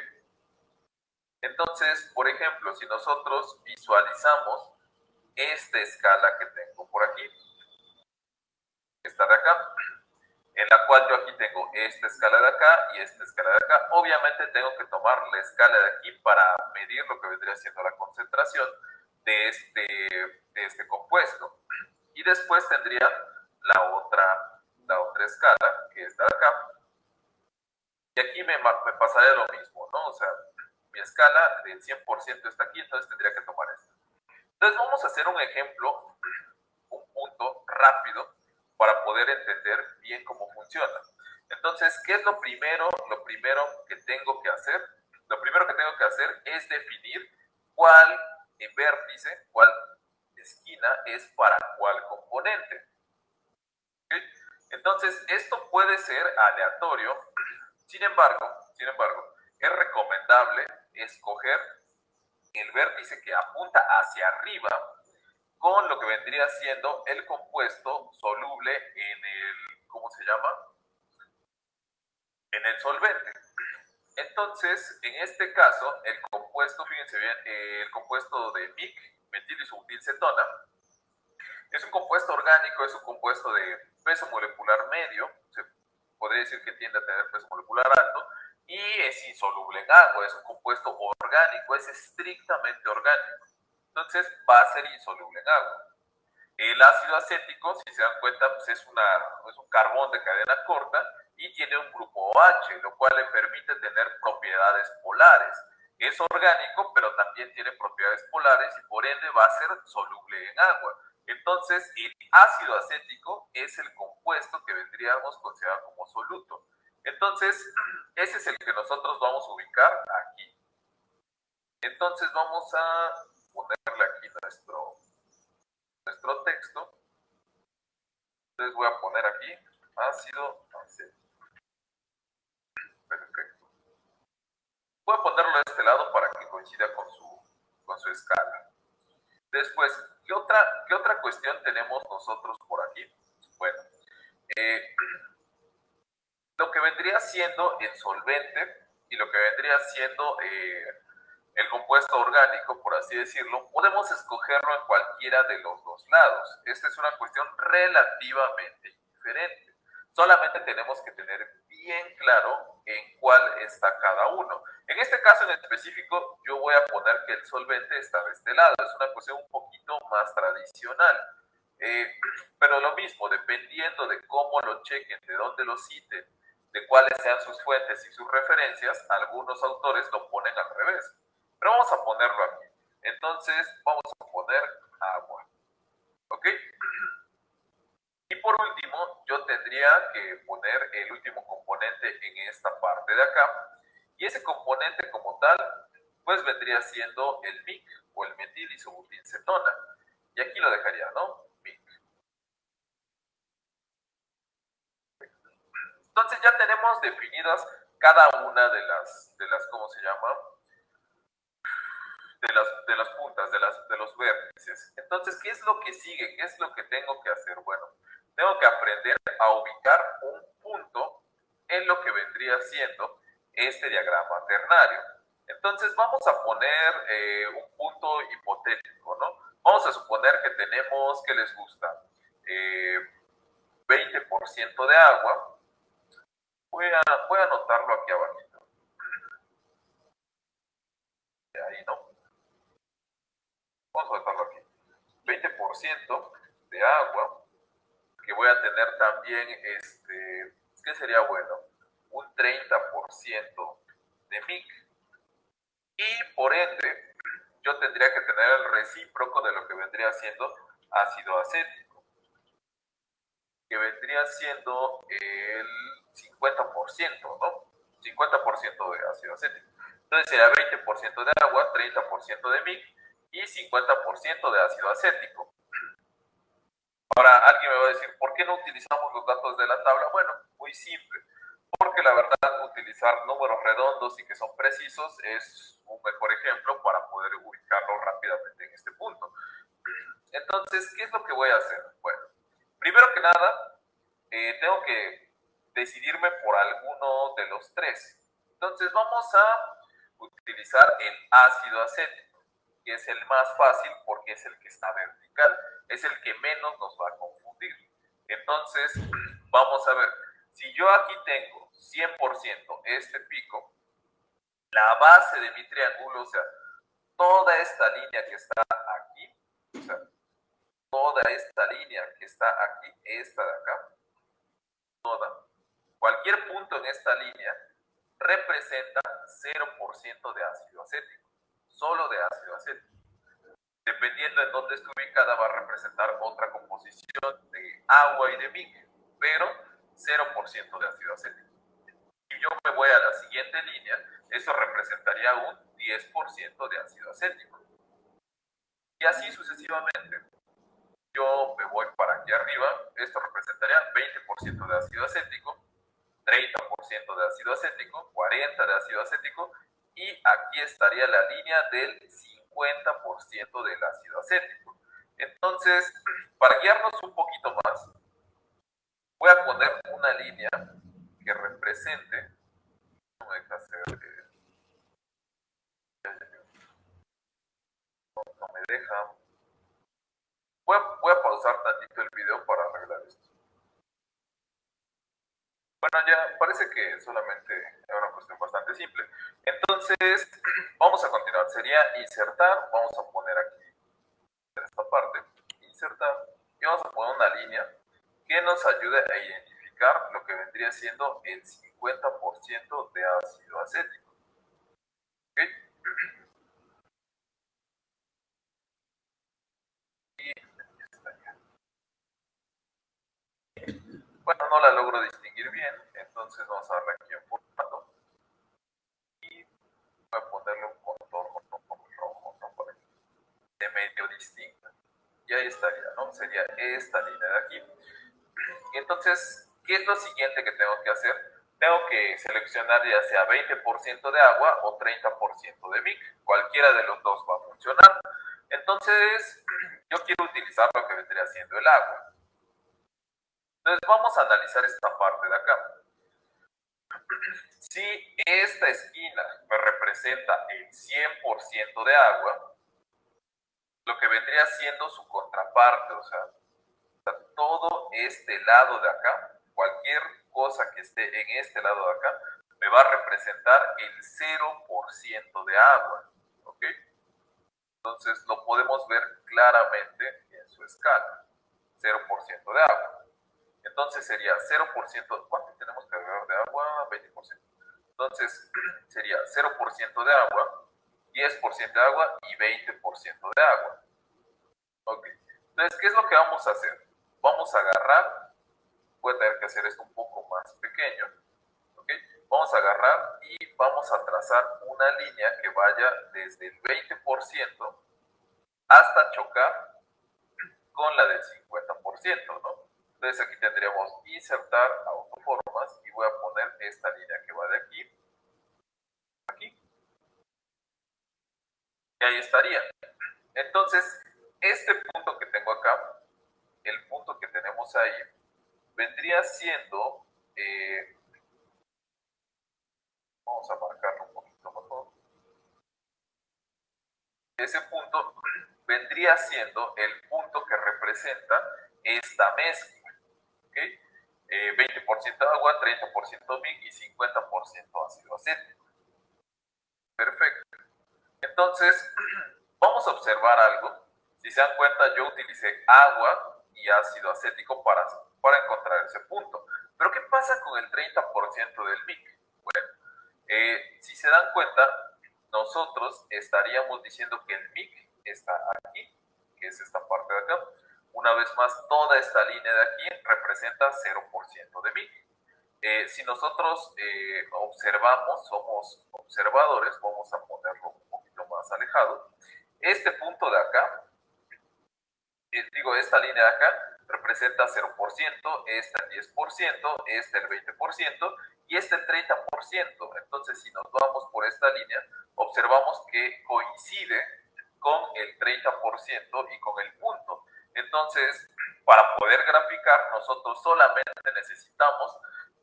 Entonces, por ejemplo, si nosotros visualizamos esta escala que tengo por aquí, esta de acá, en la cual yo aquí tengo esta escala de acá y esta escala de acá. Obviamente tengo que tomar la escala de aquí para medir lo que vendría siendo la concentración de este compuesto. Y después tendría la otra escala, que es de acá. Y aquí me pasaría lo mismo, ¿no? O sea, mi escala del 100% está aquí, entonces tendría que tomar esta. Entonces vamos a hacer un ejemplo, un punto rápido, para poder entender bien cómo funciona. Entonces, ¿qué es lo primero que tengo que hacer? Lo primero que tengo que hacer es definir cuál vértice, cuál esquina es para cuál componente. ¿Okay? Entonces, esto puede ser aleatorio, sin embargo, es recomendable escoger el vértice que apunta hacia arriba con lo que vendría siendo el compuesto soluble en el, ¿cómo se llama? En el solvente. Entonces, en este caso, el compuesto, fíjense bien, el compuesto de MIC, metil-isobutilcetona, es un compuesto orgánico, es un compuesto de peso molecular medio, se podría decir que tiende a tener peso molecular alto, y es insoluble en agua, es un compuesto orgánico, es estrictamente orgánico. Entonces, va a ser insoluble en agua. El ácido acético, si se dan cuenta, pues es un carbón de cadena corta y tiene un grupo OH, lo cual le permite tener propiedades polares. Es orgánico, pero también tiene propiedades polares y por ende va a ser soluble en agua. Entonces, el ácido acético es el compuesto que vendríamos considerar como soluto. Entonces, ese es el que nosotros vamos a ubicar aquí. Entonces, vamos a ponerle aquí nuestro texto. Entonces voy a poner aquí ácido acético. Perfecto. Voy a ponerlo de este lado para que coincida con su escala. Después, ¿qué otra cuestión tenemos nosotros por aquí? Bueno, lo que vendría siendo el solvente y lo que vendría siendo el compuesto orgánico, por así decirlo, podemos escogerlo en cualquiera de los dos lados. Esta es una cuestión relativamente diferente. Solamente tenemos que tener bien claro en cuál está cada uno. En este caso en específico, yo voy a poner que el solvente está de este lado. Es una cuestión un poquito más tradicional. Pero lo mismo, dependiendo de cómo lo chequen, de dónde lo citen, de cuáles sean sus fuentes y sus referencias, algunos autores lo ponen al revés. Pero vamos a ponerlo aquí. Entonces, vamos a poner agua. ¿Ok? Y por último, yo tendría que poner el último componente en esta parte de acá. Y ese componente como tal, pues vendría siendo el MIC o el metil-isobutilcetona. Y aquí lo dejaría, ¿no? MIC. Entonces ya tenemos definidas cada una de las ¿cómo se llama? de las puntas, de los vértices. Entonces, ¿qué es lo que sigue? ¿Qué es lo que tengo que hacer? Bueno, tengo que aprender a ubicar un punto en lo que vendría siendo este diagrama ternario. Entonces, vamos a poner un punto hipotético, ¿no? Vamos a suponer que tenemos, ¿qué les gusta? 20% de agua. Voy a anotarlo aquí abajo. Ahí, ¿no? Vamos a anotarlo aquí. 20% de agua, que voy a tener también, ¿qué sería bueno? Un 30% de MIC. Y por ende, yo tendría que tener el recíproco de lo que vendría siendo ácido acético, que vendría siendo el 50%, ¿no? 50% de ácido acético. Entonces sería 20% de agua, 30% de MIC y 50% de ácido acético. Ahora, alguien me va a decir, ¿por qué no utilizamos los datos de la tabla? Bueno, muy simple, porque la verdad utilizar números redondos y que son precisos es un mejor ejemplo para poder ubicarlo rápidamente en este punto. Entonces, ¿qué es lo que voy a hacer? Bueno, primero que nada, tengo que decidirme por alguno de los tres. Entonces, vamos a utilizar el ácido acético, que es el más fácil porque es el que está vertical, es el que menos nos va a confundir. Entonces, vamos a ver, si yo aquí tengo 100% este pico, la base de mi triángulo, o sea, toda esta línea que está aquí, o sea, toda esta línea que está aquí, esta de acá, toda, cualquier punto en esta línea representa 0% de ácido acético, solo de ácido acético. Dependiendo en dónde esté ubicada, va a representar otra composición de agua y de MIC, pero 0% de ácido acético. Si yo me voy a la siguiente línea, eso representaría un 10% de ácido acético. Y así sucesivamente. Yo me voy para aquí arriba, esto representaría 20% de ácido acético, 30% de ácido acético, 40% de ácido acético, y aquí estaría la línea del 50% del ácido acético. Entonces, para guiarnos un poquito más, voy a poner una línea que represente, no me deja hacer, no me deja. Voy a pausar tantito el video para arreglar esto. Bueno, ya parece que solamente era una cuestión bastante simple. Entonces, vamos a continuar. Sería insertar, vamos a poner aquí en esta parte, insertar, y vamos a poner una línea que nos ayude a identificar lo que vendría siendo el 50% de ácido acético. ¿Okay? Y bueno, no la logro distinguir bien, entonces vamos a darle aquí en formato y voy a ponerle un contorno rojo, ¿no? Por aquí, de medio distinta. Y ahí estaría, ¿no? Sería esta línea de aquí. Y entonces, ¿qué es lo siguiente que tengo que hacer? Tengo que seleccionar ya sea 20% de agua o 30% de MIC. Cualquiera de los dos va a funcionar. Entonces, yo quiero utilizar lo que vendría siendo el agua. Entonces, vamos a analizar esta parte de acá. Si esta esquina me representa el 100% de agua, lo que vendría siendo su contraparte, o sea, todo este lado de acá, cualquier cosa que esté en este lado de acá, me va a representar el 0% de agua, ¿ok? Entonces lo podemos ver claramente en su escala, 0% de agua. Entonces sería 0%, ¿cuánto tenemos que agregar de agua? 20%. Entonces sería 0% de agua, 10% de agua y 20% de agua. Ok. Entonces, ¿qué es lo que vamos a hacer? Vamos a agarrar, voy a tener que hacer esto un poco más pequeño, ¿ok? Vamos a agarrar y vamos a trazar una línea que vaya desde el 20% hasta chocar con la del 50%, ¿no? Entonces aquí tendríamos insertar autoformas y voy a poner esta línea que va de aquí a aquí. Y ahí estaría. Entonces, este punto que tengo acá, el punto que tenemos ahí, vendría siendo, vamos a marcarlo un poquito mejor. Ese punto vendría siendo el punto que representa esta mezcla, ¿ok? 20% agua, 30% MIC y 50% ácido acético. Perfecto. Entonces, vamos a observar algo. Si se dan cuenta, yo utilicé agua y ácido acético para encontrar ese punto. Pero, ¿qué pasa con el 30% del MIC? Bueno, si se dan cuenta, nosotros estaríamos diciendo que el MIC está aquí, que es esta parte de acá. Una vez más, toda esta línea de aquí representa 0% de MIC. Si nosotros observamos, somos observadores, vamos a ponerlo un poquito más alejado. Este punto de acá, esta línea de acá, representa 0%, este el 10%, este el 20% y este el 30%. Entonces, si nos vamos por esta línea, observamos que coincide con el 30% y con el punto. Entonces, para poder graficar, nosotros solamente necesitamos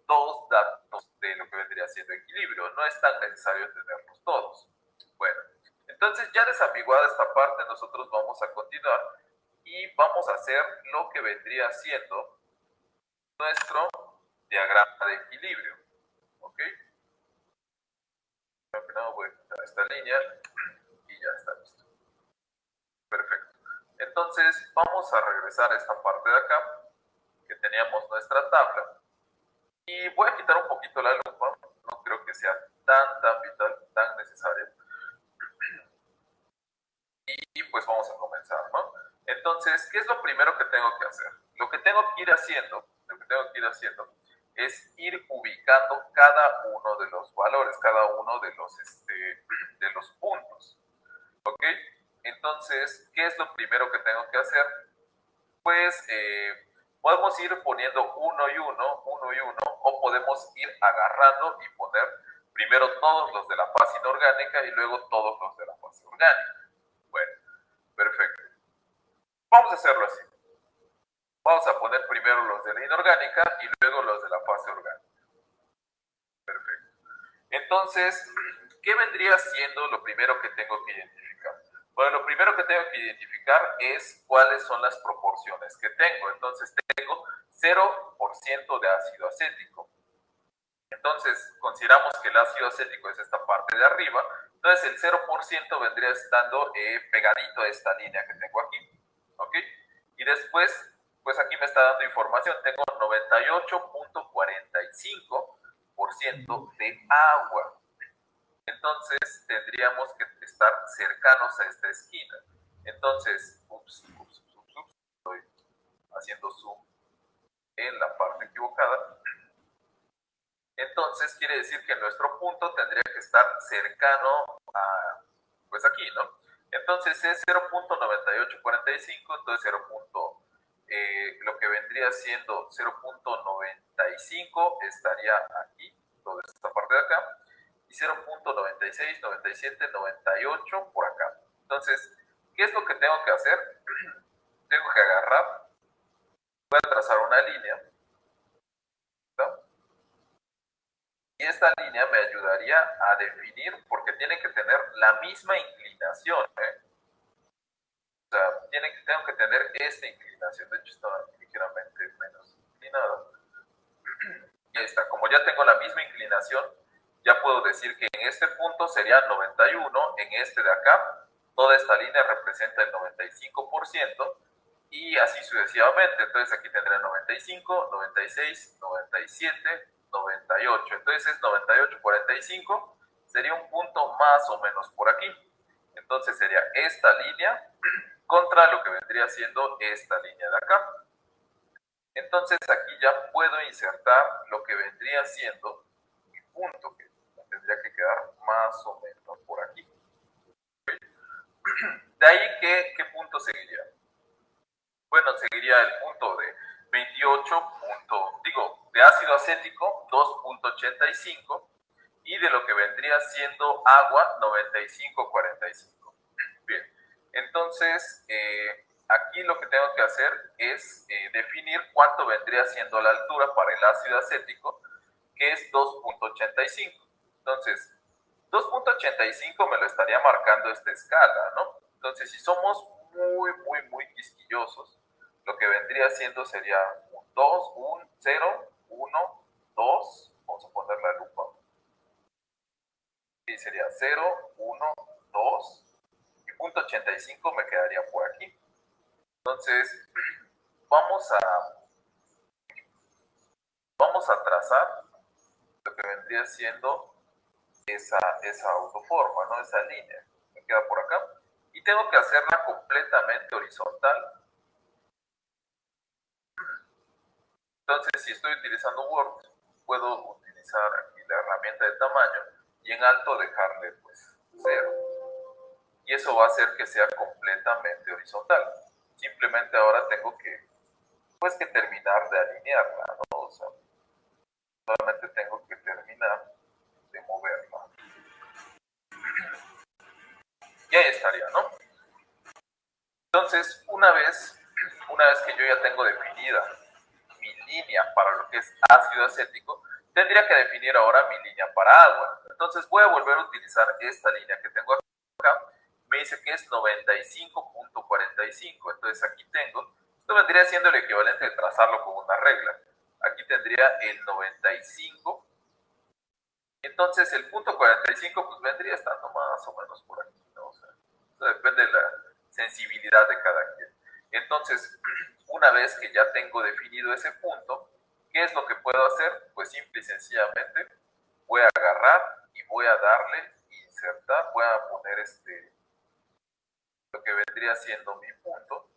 dos datos de lo que vendría siendo equilibrio. No es tan necesario tenerlos todos. Bueno, entonces ya desambiguada esta parte, nosotros vamos a continuar y vamos a hacer lo que vendría siendo nuestro diagrama de equilibrio. ¿Ok? Voy a quitar esta línea y ya está listo. Perfecto. Entonces vamos a regresar a esta parte de acá, que teníamos nuestra tabla. Y voy a quitar un poquito la lupa, no creo que sea tan vital, tan necesario. Y pues vamos a comenzar, ¿no? Entonces, ¿qué es lo primero que tengo que hacer? Lo que tengo que ir haciendo es ir ubicando cada uno de los valores, cada uno de los puntos. ¿Ok? Entonces, ¿qué es lo primero que tengo que hacer? Pues podemos ir poniendo uno y uno, o podemos ir agarrando y poner primero todos los de la fase inorgánica y luego todos los de la fase orgánica. Bueno, perfecto. Vamos a hacerlo así. Vamos a poner primero los de la inorgánica y luego los de la fase orgánica. Perfecto. Entonces, ¿qué vendría siendo lo primero que tengo que identificar? Bueno, lo primero que tengo que identificar es cuáles son las proporciones que tengo. Entonces, tengo 0% de ácido acético. Entonces, consideramos que el ácido acético es esta parte de arriba. Entonces, el 0% vendría estando pegadito a esta línea que tengo aquí. ¿Ok? Y después, pues aquí me está dando información. Tengo 98.45% de agua. Entonces, tendríamos que estar cercanos a esta esquina. Entonces, estoy haciendo zoom en la parte equivocada. Entonces, quiere decir que nuestro punto tendría que estar cercano a, pues aquí, ¿no? Entonces, es 0.9845, entonces lo que vendría siendo 0.95 estaría aquí, toda esta parte de acá, y 0.96, 97, 98 por acá. Entonces, ¿qué es lo que tengo que hacer? Tengo que agarrar, voy a trazar una línea, ¿no? Y esta línea me ayudaría a definir, porque tiene que tener la misma inclinación, O sea, tengo que tener esta inclinación. De hecho, está ligeramente menos inclinada. Y ahí está. Como ya tengo la misma inclinación, ya puedo decir que en este punto sería 91, en este de acá, toda esta línea representa el 95%, y así sucesivamente. Entonces aquí tendré 95, 96, 97, 98. Entonces es 98,45, sería un punto más o menos por aquí. Entonces sería esta línea contra lo que vendría siendo esta línea de acá. Entonces aquí ya puedo insertar lo que vendría siendo mi punto, que tendría que quedar más o menos por aquí. De ahí, ¿qué punto seguiría? Bueno, seguiría el punto de 28, de ácido acético 2.85 y de lo que vendría siendo agua 95,45. Entonces, aquí lo que tengo que hacer es definir cuánto vendría siendo la altura para el ácido acético, que es 2.85. Entonces, 2.85 me lo estaría marcando esta escala, ¿no? Entonces, si somos muy quisquillosos, lo que vendría siendo sería un 2, un 0, 1, 2, vamos a poner la lupa, y sería 0, 1, 2, y punto 85 me quedaría por aquí. Entonces, vamos a trazar lo que vendría siendo esa autoforma, ¿no? Esa línea me queda por acá. Y tengo que hacerla completamente horizontal. Entonces, si estoy utilizando Word, puedo utilizar aquí la herramienta de tamaño y en alto dejarle pues 0. Y eso va a hacer que sea completamente horizontal. Simplemente ahora tengo que terminar de alinearla, ¿no? O sea, solamente tengo que terminar de moverla. Y ahí estaría, ¿no? Entonces, una vez que yo ya tengo definida mi línea para lo que es ácido acético, tendría que definir ahora mi línea para agua. Entonces voy a volver a utilizar esta línea que tengo acá. Me dice que es 95.45. Entonces aquí tengo, esto vendría siendo el equivalente de trazarlo con una regla. Aquí tendría el 95. Entonces el punto 45 pues vendría estando más o menos por aquí, ¿no? O sea, eso depende de la sensibilidad de cada quien. Entonces, una vez que ya tengo definido ese punto, ¿qué es lo que puedo hacer? Pues simple y sencillamente voy a agarrar y voy a darle insertar, voy a poner lo que vendría siendo mi punto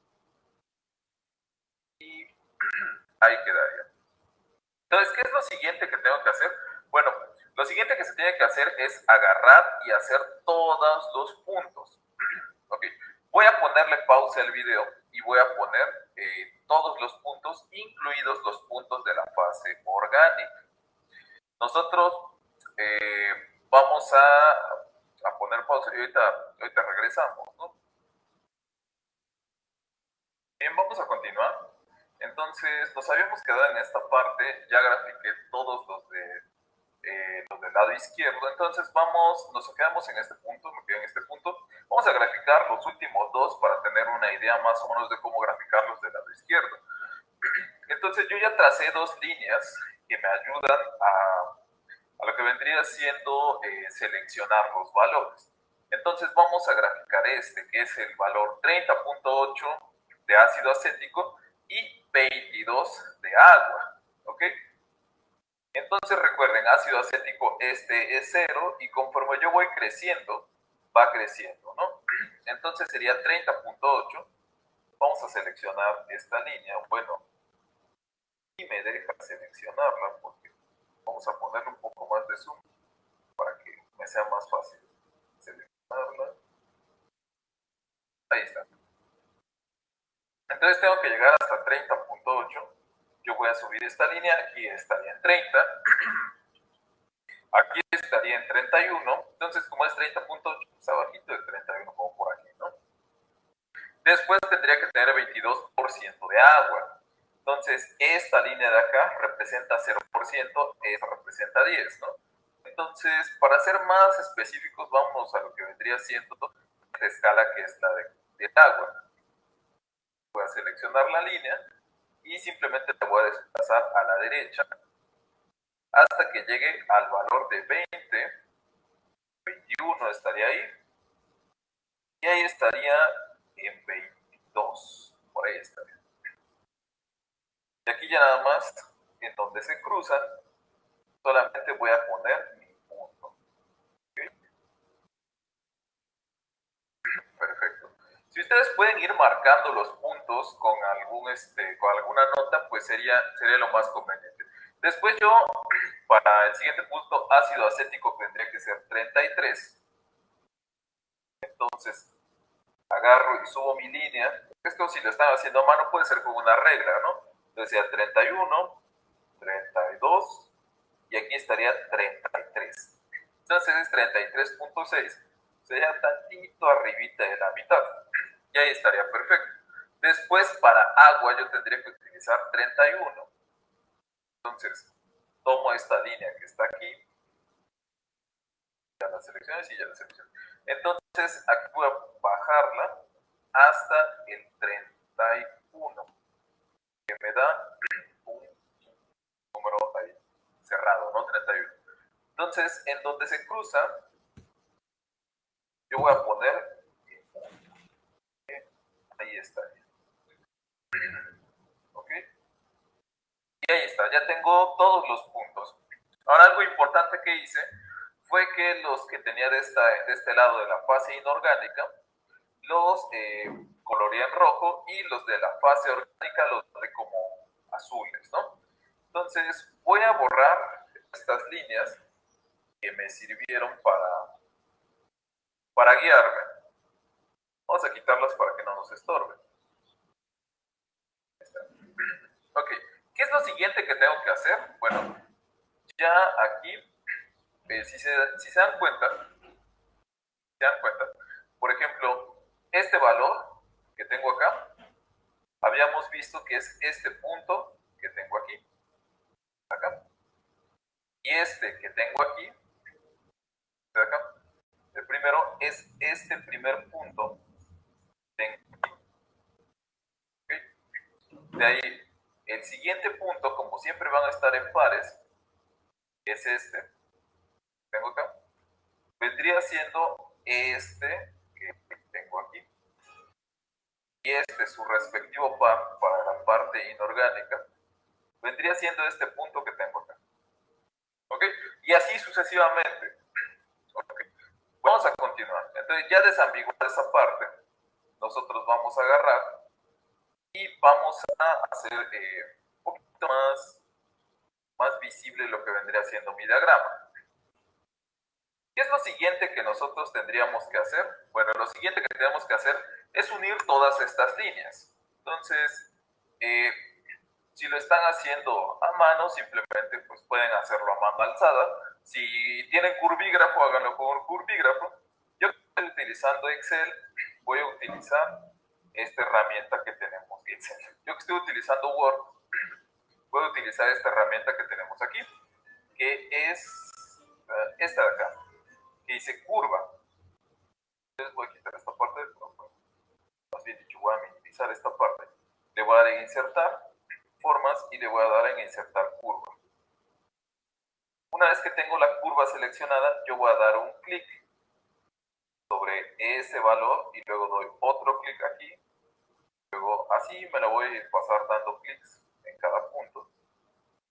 y ahí quedaría. Entonces, ¿qué es lo siguiente que tengo que hacer? Bueno, lo siguiente que se tiene que hacer es agarrar y hacer todos los puntos. Ok, voy a ponerle pausa al video y voy a poner todos los puntos, incluidos los puntos de la fase orgánica. Nosotros vamos a poner pausa y ahorita regresamos, ¿no? Bien, vamos a continuar. Entonces, nos habíamos quedado en esta parte, ya grafiqué todos los del lado izquierdo. Entonces nos quedamos en este punto, me quedo en este punto. Vamos a graficar los últimos dos para tener una idea más o menos de cómo graficarlos del lado izquierdo. Entonces yo ya tracé dos líneas que me ayudan a lo que vendría siendo seleccionar los valores. Entonces vamos a graficar que es el valor 30.8 de ácido acético y 22 de agua, ¿ok? Entonces recuerden, ácido acético es 0 y conforme yo voy creciendo, va creciendo, ¿no? Entonces sería 30.8. Vamos a seleccionar esta línea, bueno, y me deja seleccionarla porque vamos a ponerle un poco más de zoom para que me sea más fácil seleccionarla. Ahí está. Entonces tengo que llegar hasta 30.8. Yo voy a subir esta línea, aquí estaría en 30. Aquí estaría en 31. Entonces, como es 30.8, pues abajito de 31, como por aquí, ¿no? Después tendría que tener 22% de agua. Entonces, esta línea de acá representa 0%, esta representa 10, ¿no? Entonces, para ser más específicos, vamos a lo que vendría siendo esta escala que es la del agua. Voy a seleccionar la línea y simplemente la voy a desplazar a la derecha hasta que llegue al valor de 20, 21 estaría ahí, y ahí estaría en 22, por ahí estaría. Y aquí ya nada más, en donde se cruzan, solamente voy a poner mi punto. ¿Okay? Perfecto. Si ustedes pueden ir marcando los puntos con alguna nota, pues sería lo más conveniente. Después yo, para el siguiente punto, ácido acético tendría que ser 33. Entonces, agarro y subo mi línea. Esto si lo están haciendo a mano puede ser con una regla, ¿no? Entonces sería 31, 32 y aquí estaría 33. Entonces es 33.6. Sería tantito arribita de la mitad. Y ahí estaría perfecto. Después, para agua, yo tendría que utilizar 31. Entonces, tomo esta línea que está aquí, ya las selecciones y ya las selecciono. Entonces, aquí voy a bajarla hasta el 31, que me da un número ahí cerrado, ¿no? 31. Entonces, en donde se cruza, yo voy a poner, ahí está. ¿Ok? Y ahí está, ya tengo todos los puntos. Ahora, algo importante que hice fue que los que tenía de este lado de la fase inorgánica, los coloreé en rojo y los de la fase orgánica los de como azules, ¿no? Entonces, voy a borrar estas líneas que me sirvieron para guiarme. Vamos a quitarlas para que no nos estorben. Ok, ¿qué es lo siguiente que tengo que hacer? Bueno, ya aquí, si se dan cuenta, por ejemplo, este valor que tengo acá, habíamos visto que es este punto que tengo aquí, acá, y este que tengo aquí, de acá, el primero es este primer punto, ¿okay? De ahí, el siguiente punto, como siempre van a estar en pares, es este, que tengo acá, vendría siendo este que tengo aquí, y este, su respectivo par para la parte inorgánica, vendría siendo este punto que tengo acá. ¿Ok? Y así sucesivamente. ¿Ok? Vamos a continuar. Entonces, ya desambiguar esa parte, nosotros vamos a agarrar y vamos a hacer un poquito más visible lo que vendría siendo mi diagrama. ¿Qué es lo siguiente que nosotros tendríamos que hacer? Bueno, lo siguiente que tenemos que hacer es unir todas estas líneas. Entonces, si lo están haciendo a mano, simplemente pues pueden hacerlo a mano alzada. Si tienen curvígrafo, háganlo con un curvígrafo. Yo estoy utilizando Excel, voy a utilizar esta herramienta que tenemos, Excel. Yo que estoy utilizando Word, voy a utilizar esta herramienta que tenemos aquí, que es esta de acá, que dice curva. Entonces voy a quitar esta parte, más bien dicho, voy a minimizar esta parte. Le voy a dar en insertar formas y le voy a dar en insertar curva. Una vez que tengo la curva seleccionada, yo voy a dar un clic sobre ese valor y luego doy otro clic aquí. Luego así me la voy a pasar dando clics en cada punto.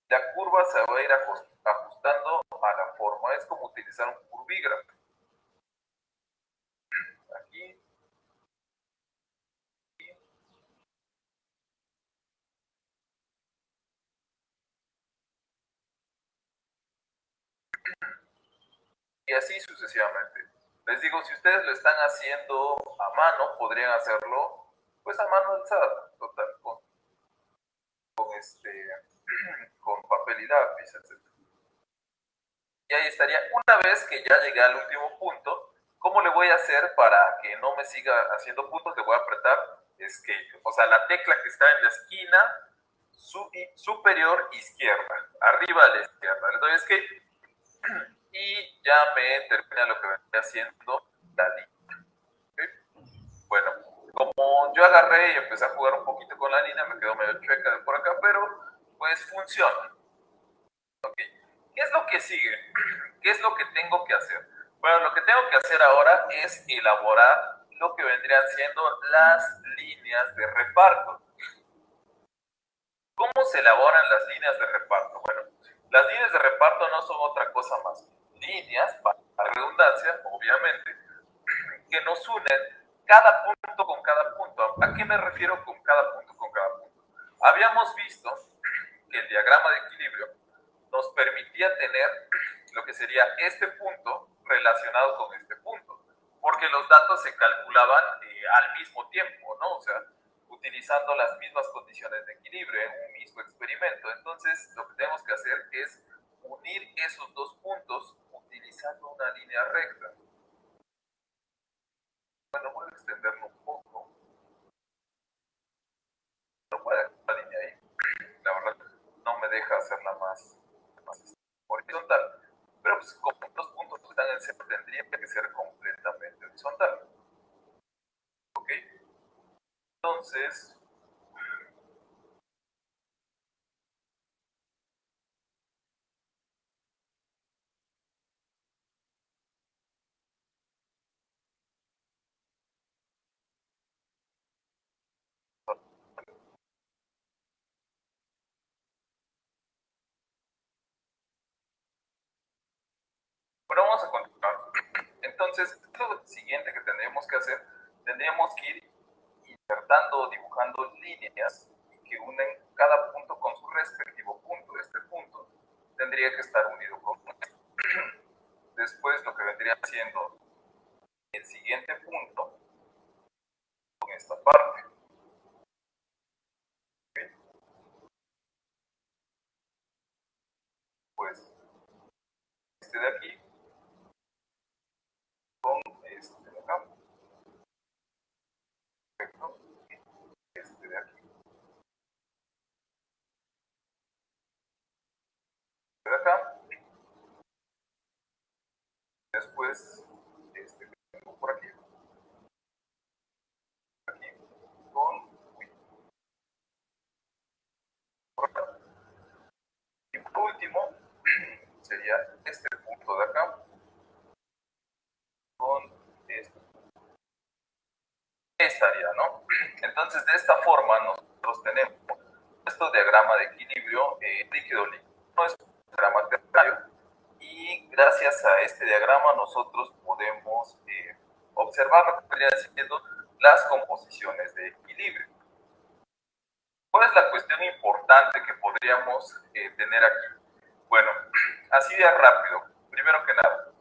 La curva se va a ir ajustando a la forma. Es como utilizar un curvígrafo. Aquí. Y así sucesivamente. Les digo, si ustedes lo están haciendo a mano, podrían hacerlo pues a mano alzada, total, con papel y lápiz, etc. Y ahí estaría. Una vez que ya llegué al último punto, ¿cómo le voy a hacer para que no me siga haciendo puntos? Le voy a apretar Escape, o sea, la tecla que está en la esquina superior izquierda, arriba a la izquierda. Le doy Escape y ya me termina lo que vendría haciendo la línea. ¿Okay? Bueno, como yo agarré y empecé a jugar un poquito con la línea, me quedó medio chueca de por acá, pero pues funciona. ¿Okay? ¿Qué es lo que sigue? ¿Qué es lo que tengo que hacer? Bueno, lo que tengo que hacer ahora es elaborar lo que vendrían siendo las líneas de reparto. ¿Cómo se elaboran las líneas de reparto? Bueno, las líneas de reparto no son otra cosa más. Líneas, para la redundancia, obviamente, que nos unen cada punto con cada punto. ¿A qué me refiero con cada punto con cada punto? Habíamos visto que el diagrama de equilibrio nos permitía tener lo que sería este punto relacionado con este punto, porque los datos se calculaban al mismo tiempo, ¿no? O sea, utilizando las mismas condiciones de equilibrio en un mismo experimento. Entonces, lo que tenemos que hacer es unir esos dos puntos utilizando una línea recta. Bueno, voy a extenderlo un poco. más horizontal. Pero pues como los puntos están en centro, tendría que ser completamente horizontal. ¿Ok? Entonces, bueno, vamos a continuar. Entonces, lo siguiente que tendríamos que hacer, tendríamos que ir insertando o dibujando líneas que unen cada punto con su respectivo punto. Este punto tendría que estar unido con esto. Después, lo que vendría siendo el siguiente punto con esta parte. ¿Okay? Pues, este de aquí con este de acá. Perfecto. Este de aquí. Este de acá. Después, este que tengo por aquí. Aquí con por acá. Y por último, sería este punto de acá con este. Estaría, ¿no? Entonces, de esta forma, nosotros tenemos nuestro diagrama de equilibrio líquido-líquido. No es un diagrama ternario. Y gracias a este diagrama, nosotros podemos observar lo que vendrían siendo las composiciones de equilibrio. ¿Cuál es la cuestión importante que podríamos tener aquí? Bueno, así de rápido. Primero que nada,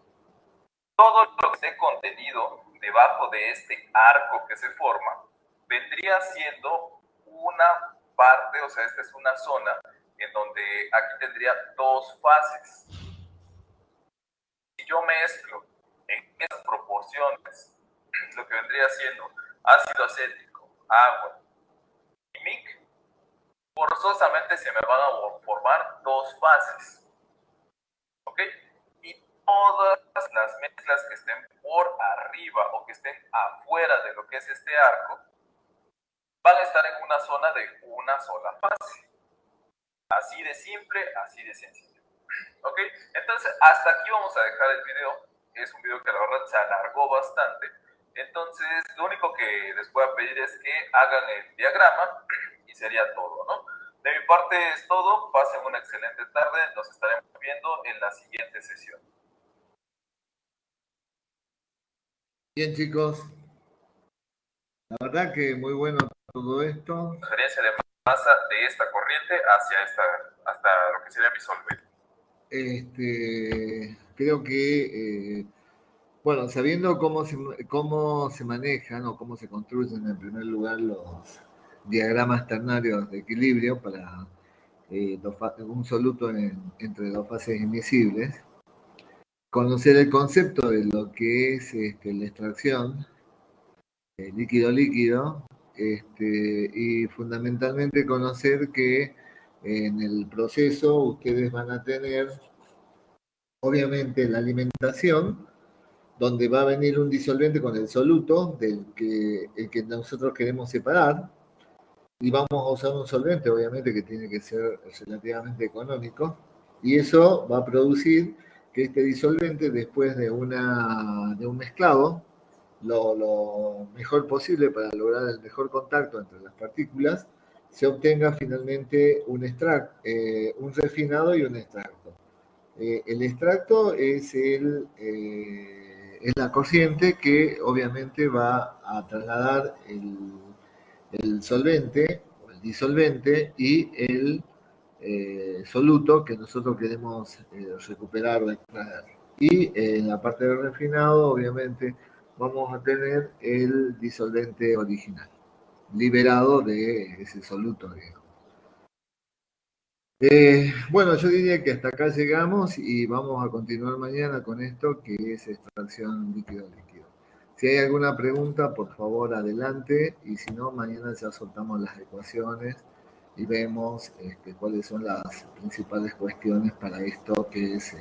todo lo que esté contenido debajo de este arco que se forma vendría siendo una parte, o sea, esta es una zona en donde aquí tendría dos fases. Si yo mezclo en estas proporciones lo que vendría siendo ácido acético, agua y mic, forzosamente se me van a formar dos fases. ¿Ok? Y todas las mezclas que estén por arriba o que estén afuera de lo que es este arco van a estar en una zona de una sola fase. Así de simple, así de sencillo. ¿Ok? Entonces, hasta aquí vamos a dejar el video. Es un video que la verdad se alargó bastante. Entonces, lo único que les voy a pedir es que hagan el diagrama y sería todo, ¿no? De mi parte es todo. Pasen una excelente tarde. Nos estaremos viendo en la siguiente sesión. Bien, chicos. La verdad que muy bueno todo esto. Diferencia de masa de esta corriente hacia hasta lo que sería mi solvente. Creo que, bueno, sabiendo cómo se manejan o cómo se construyen en primer lugar los diagramas ternarios de equilibrio para un soluto entre dos fases invisibles, conocer el concepto de lo que es la extracción líquido-líquido, y fundamentalmente conocer que en el proceso ustedes van a tener, obviamente, la alimentación, donde va a venir un disolvente con el soluto el que nosotros queremos separar, y vamos a usar un solvente, obviamente, que tiene que ser relativamente económico, y eso va a producir que este disolvente, después de un mezclado, lo mejor posible para lograr el mejor contacto entre las partículas, se obtenga finalmente un refinado y un extracto. El extracto es la corriente que obviamente va a trasladar el solvente o el disolvente y el soluto que nosotros queremos recuperar o extraer. Y en la parte del refinado, obviamente, vamos a tener el disolvente original, liberado de ese soluto, digamos. Bueno, yo diría que hasta acá llegamos y vamos a continuar mañana con esto que es extracción líquido-líquido. Si hay alguna pregunta, por favor, adelante, y si no, mañana ya soltamos las ecuaciones y vemos cuáles son las principales cuestiones para esto que es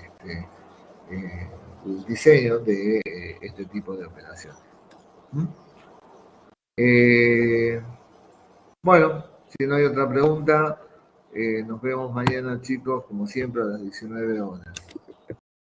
el diseño de este tipo de operación. Bueno, si no hay otra pregunta, nos vemos mañana, chicos, como siempre, a las 19 horas.